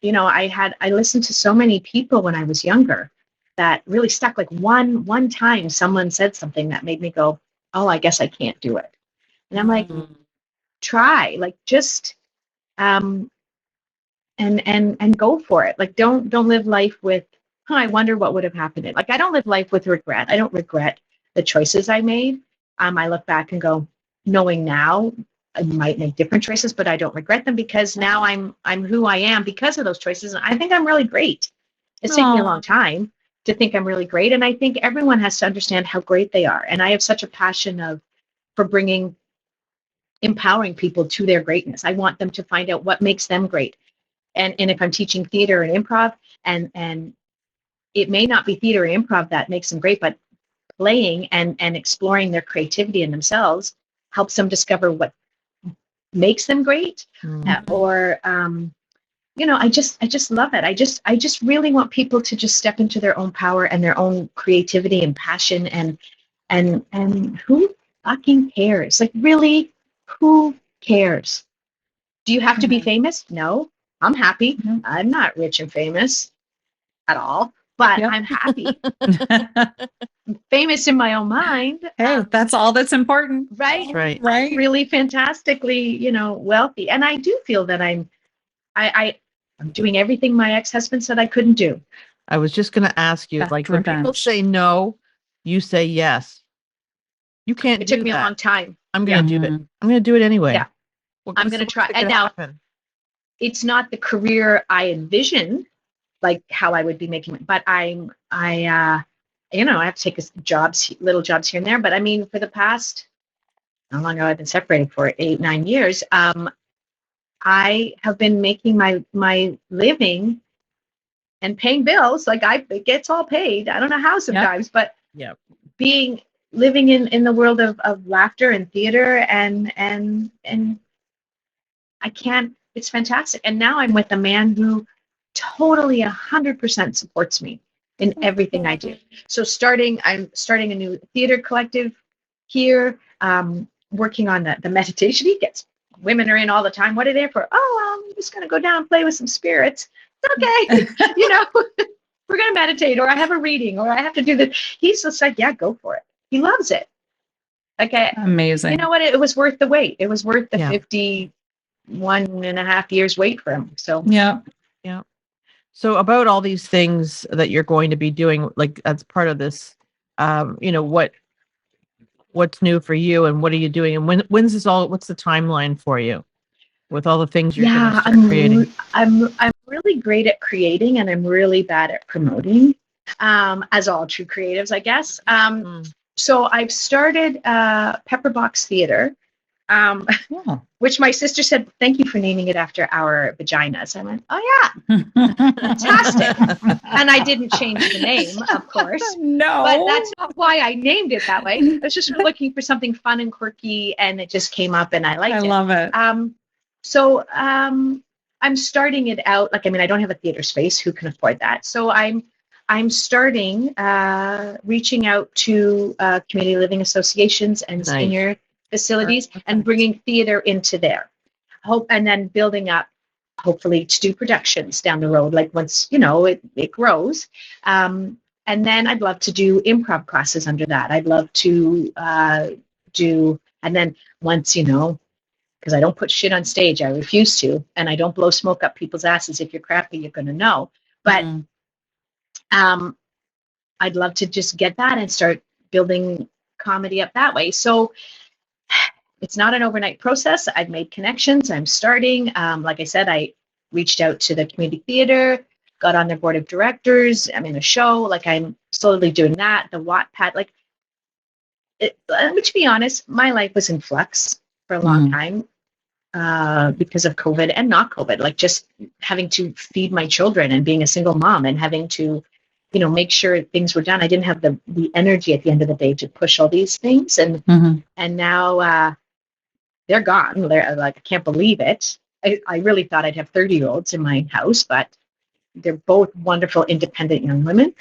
I listened to so many people when I was younger that really stuck. Like one time someone said something that made me go, oh, I guess I can't do it. And I'm like, try, like, just, and go for it. Like, don't live life with, I wonder what would have happened. Like, I don't live life with regret. I don't regret the choices I made. I look back and go, knowing now I might make different choices, but I don't regret them because now I'm who I am because of those choices. And I think I'm really great. It's taken me a long time to think I'm really great. And I think everyone has to understand how great they are. And I have such a passion for empowering people to their greatness. I want them to find out what makes them great. And if I'm teaching theater and improv, and it may not be theater and improv that makes them great, but playing and exploring their creativity in themselves helps them discover what makes them great. Or I just love it. I just really want people to just step into their own power and their own creativity and passion and who fucking cares? Like, really, who cares? Do you have to be famous? No, I'm happy. I'm not rich and famous at all, but I'm happy. I'm famous in my own mind. Hey, that's all that's important. Right. Right. Really fantastically, wealthy. And I do feel that I'm doing everything my ex-husband said I couldn't do. I was just going to ask you, That's like, when revenge. people say no, you say yes. You can't It do took me that. a long time. I'm going to do it. I'm going to do it anyway. Yeah. I'm going to try. And now it's not the career I envisioned, like how I would be making, but I have to take little jobs here and there. But I mean, for the past, how long have I been separated for? 8-9 years. I have been making my living and paying bills. Like, it gets all paid. I don't know how sometimes, but living in the world of laughter and theater and I can't, it's fantastic. And now I'm with a man who totally 100% supports me in everything I do. So I'm starting a new theater collective here, working on the meditation. He gets, women are in all the time. What are they there for? Oh, I'm just going to go down and play with some spirits. Okay. We're going to meditate, or I have a reading, or I have to do this. He's just like, yeah, go for it. He loves it. Okay. Amazing. You know what? It was worth the wait. It was worth the 51.5 years wait for him. So, yeah. So about all these things that you're going to be doing, like, as part of this, what's new for you and what are you doing? And when's this all, what's the timeline for you with all the things you're going to start creating? I'm really great at creating and I'm really bad at promoting, as all true creatives, I guess. So I've started Pepperbox Theater, which my sister said, thank you for naming it after our vaginas. I went, oh yeah, fantastic. And I didn't change the name, of course. No. But that's not why I named it that way. I was just looking for something fun and quirky, and it just came up and I liked it. I love it. So I'm starting it out. Like, I mean, I don't have a theater space. Who can afford that? So I'm starting reaching out to community living associations and senior facilities and bringing theater into there. And then building up, hopefully, to do productions down the road. Like once, it grows. And then I'd love to do improv classes under that. I'd love to and then once, because I don't put shit on stage, I refuse to, and I don't blow smoke up people's asses. If you're crappy, you're going to know. But I'd love to just get that and start building comedy up that way. So it's not an overnight process. I've made connections. I'm starting. Like I said, I reached out to the community theater, got on their board of directors. I'm in a show. Like, I'm slowly doing that. The Wattpad, to be honest, my life was in flux for a long time because of COVID and not COVID. Like, just having to feed my children and being a single mom and having to, make sure things were done. I didn't have the energy at the end of the day to push all these things. And now they're gone. They're like, I can't believe it. I really thought I'd have 30-year-olds in my house, but they're both wonderful, independent young women.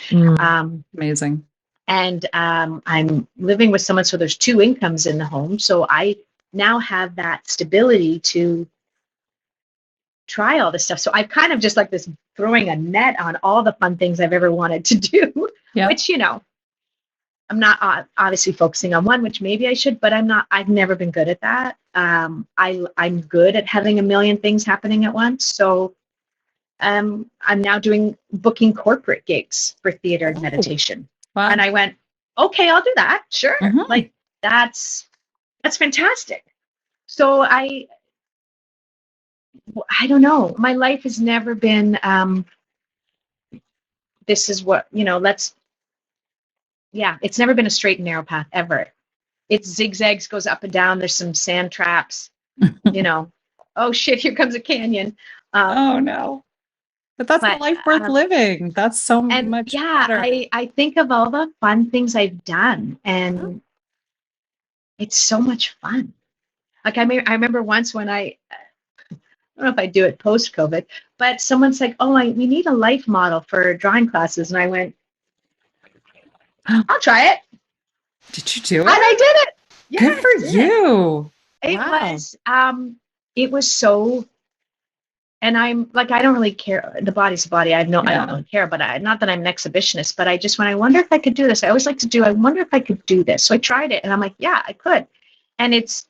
Amazing. And I'm living with someone, so there's two incomes in the home. So I now have that stability to try all this stuff. So I've kind of just like this throwing a net on all the fun things I've ever wanted to do, which, I'm not obviously focusing on one, which maybe I should, but I've never been good at that. I'm good at having a million things happening at once. So I'm now booking corporate gigs for theater and meditation. Wow. And I went, okay, I'll do that. Sure. Like, that's fantastic. So I don't know. My life has never been, this is what, it's never been a straight and narrow path ever. It zigzags, goes up and down. There's some sand traps, oh shit, here comes a canyon. Oh no. But that's a life worth living. That's so much better. I think of all the fun things I've done, and it's so much fun. Like, I remember once when I don't know if I do it post-COVID, but someone's like, oh, we need a life model for drawing classes. And I went, I'll try it. Did you do it? And I did it. Yeah, good for you. It was so, and I'm like, I don't really care. The body's the body. I don't really care, but not that I'm an exhibitionist, but I wonder if I could do this. I always like to I wonder if I could do this. So I tried it and I'm like, yeah, I could. And it's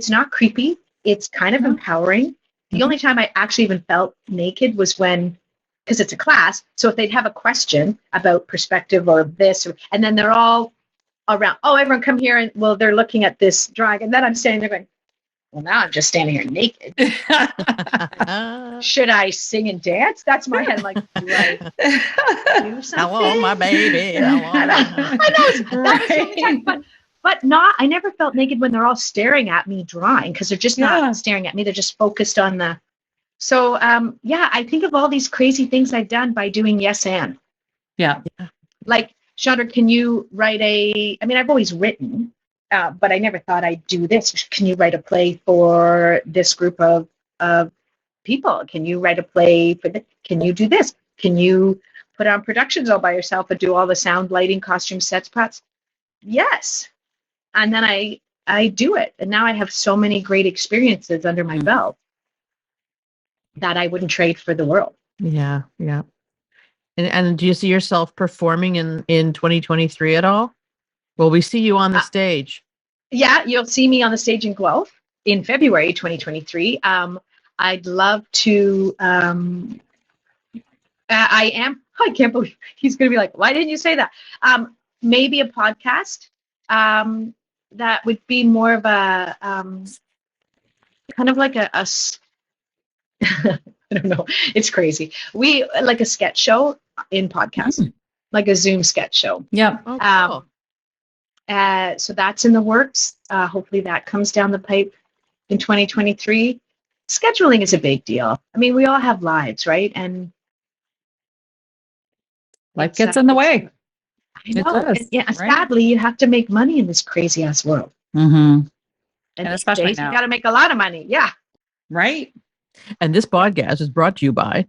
not creepy. It's kind of empowering. The only time I actually even felt naked was because it's a class. So if they'd have a question about perspective or this, and then they're all around, oh, everyone come here. And they're looking at this drawing. And then I'm standing there going, well, now I'm just standing here naked. Should I sing and dance? That's my head. I'm like, do I do something? Hello, my baby. I know. Right. But I never felt naked when they're all staring at me drawing, because they're just not staring at me. They're just focused on so I think of all these crazy things I've done by doing yes and. Yeah. Like, Chandra, can you write I've always written, but I never thought I'd do this. Can you write a play for this group of people? Can you write a play for can you do this? Can you put on productions all by yourself and do all the sound, lighting, costume, sets, props? Yes. And then I do it. And now I have so many great experiences under my belt that I wouldn't trade for the world. Yeah. Yeah. And do you see yourself performing in 2023 at all? Will we see you on the stage? Yeah, you'll see me on the stage in Guelph in February 2023. I'd love to. I can't believe he's going to be like, why didn't you say that? Maybe a podcast. that would be more of a kind of like I don't know. It's crazy. We like a sketch show in podcast, like a Zoom sketch show. Yep. Oh, cool. So that's in the works. Hopefully that comes down the pipe in 2023. Scheduling is a big deal. I mean, we all have lives, right? And Life gets in the way. I know. Does, yeah, right? sadly, you have to make money in this crazy ass world. Mm-hmm. And these especially days, now. you got to make a lot of money. Yeah. Right. And this podcast is brought to you by.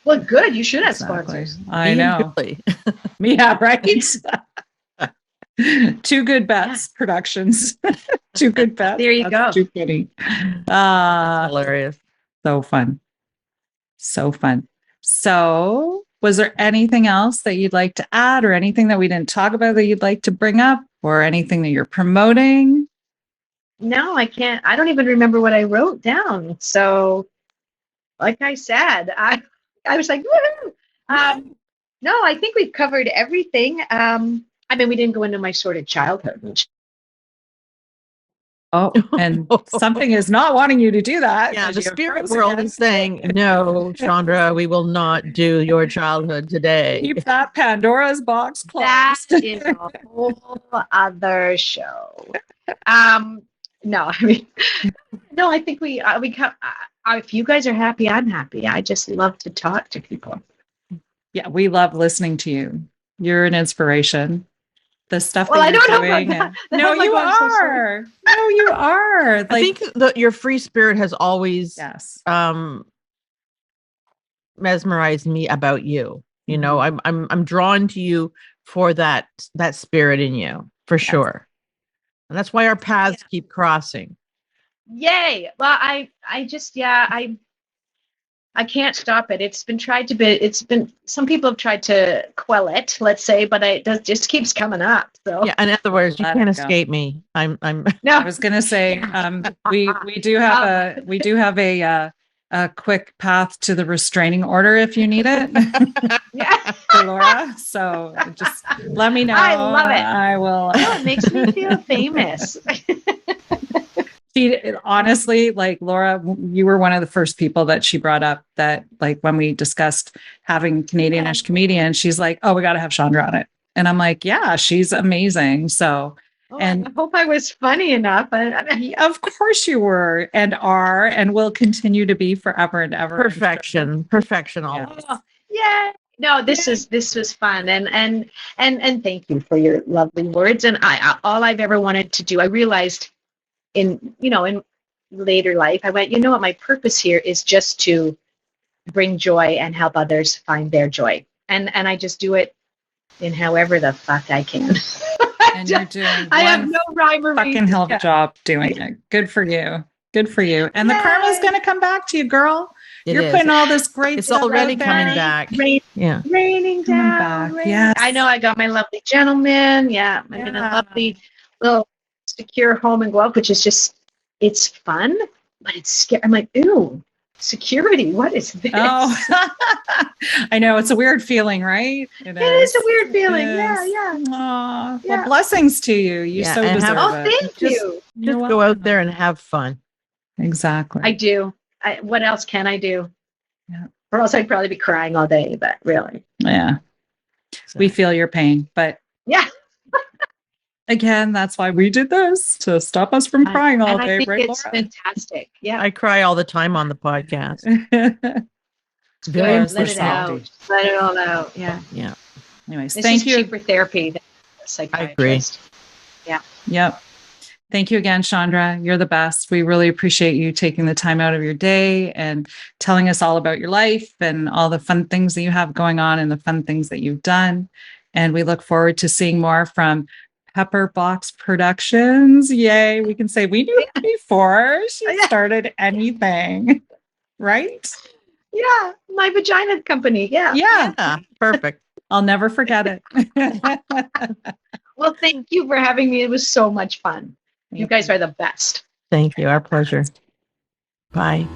Well, good. You should have Exactly. sponsors. I know. Yeah, right. Two Good Bets Productions. Two Good Bets. There you go. Too funny. Hilarious. So fun. So fun. So, was there anything else that you'd like to add, or anything that we didn't talk about that you'd like to bring up, or anything that you're promoting? No, I can't. I don't even remember what I wrote down. So, like I said, I was like, woohoo! No, I think we've covered everything. I mean, we didn't go into my sordid childhood. Oh, and something is not wanting you to do that. Yeah, the You have spirit friends world again. is saying, no, Chandra, we will not do your childhood today. Keep that Pandora's box That closed. is a whole other show. No, I mean, no, I think we if you guys are happy, I'm happy. I just love to talk to people. Yeah, we love listening to you. You're an inspiration. The stuff Well, that I you're don't know doing. about that. No, Oh my you God, I'm so sorry. are. No, you are. I think your free spirit has always yes. mesmerized me about you. You know, I'm drawn to you for that spirit in you, for sure. And that's why our paths keep crossing. Yay. Well, I just, I can't stop it. It's been some people have tried to quell it, let's say, but it just keeps coming up. So Yeah, in other words, you Let can't it go. escape me. I'm no. I was gonna say, we do have a quick path to the restraining order if you need it. Yeah. For Laura. So just let me know. I love it. I will. Oh, it makes me feel famous. She honestly, like Laura, you were one of the first people that she brought up that, like, when we discussed having Canadianish comedian, she's like, oh, we got to have Chandra on it. And I'm like, yeah, she's amazing. So, and I hope I was funny enough. of course you were and are and will continue to be forever and ever. perfection always. Yeah. No, this was fun, and thank you for your lovely words. And all I've ever wanted to do, I realized in later life, I went, you know what, my purpose here is just to bring joy and help others find their joy, and I just do it in however the fuck I can. And you're doing I have no rhyme or fucking reason. hell of a job doing it. Good for you. Good for you. And the karma's going to come back to you, girl. You're putting all this great It's stuff already out there. coming back. Raining down. Back. Yes. I know I got my lovely gentleman. Yeah. I'm in a lovely little secure home in Guelph, which is just, it's fun, but it's scary. I'm like, ooh, security. What is this? Oh, I know. It's a weird feeling, right? It is a weird feeling. It Yeah. is. Yeah. Aw, Yeah. Well, blessings to you. You Yeah, so and deserve Oh, it. thank you. Just go out there and have fun. Exactly. I do. What else can I do? Yeah. Or else I'd probably be crying all day, but really. Yeah. So. We feel your pain, but Yeah. again, that's why we did this, to stop us from crying all and day, I think right, it's Laura? fantastic. Yeah. I cry all the time on the podcast. It's very Laura's Let it so out. salty. Let it all out. Yeah. Yeah. Anyways, This thank is you. cheaper therapy than a psychiatrist. Yep. Thank you again, Chandra. You're the best. We really appreciate you taking the time out of your day and telling us all about your life and all the fun things that you have going on and the fun things that you've done. And we look forward to seeing more from Pepper Box Productions. Yay. We can say we knew her before she started anything, right? Yeah. My vagina company. Yeah. Yeah. Perfect. I'll never forget it. Well, thank you for having me. It was so much fun. You guys are the best. Thank you. Our pleasure. Bye.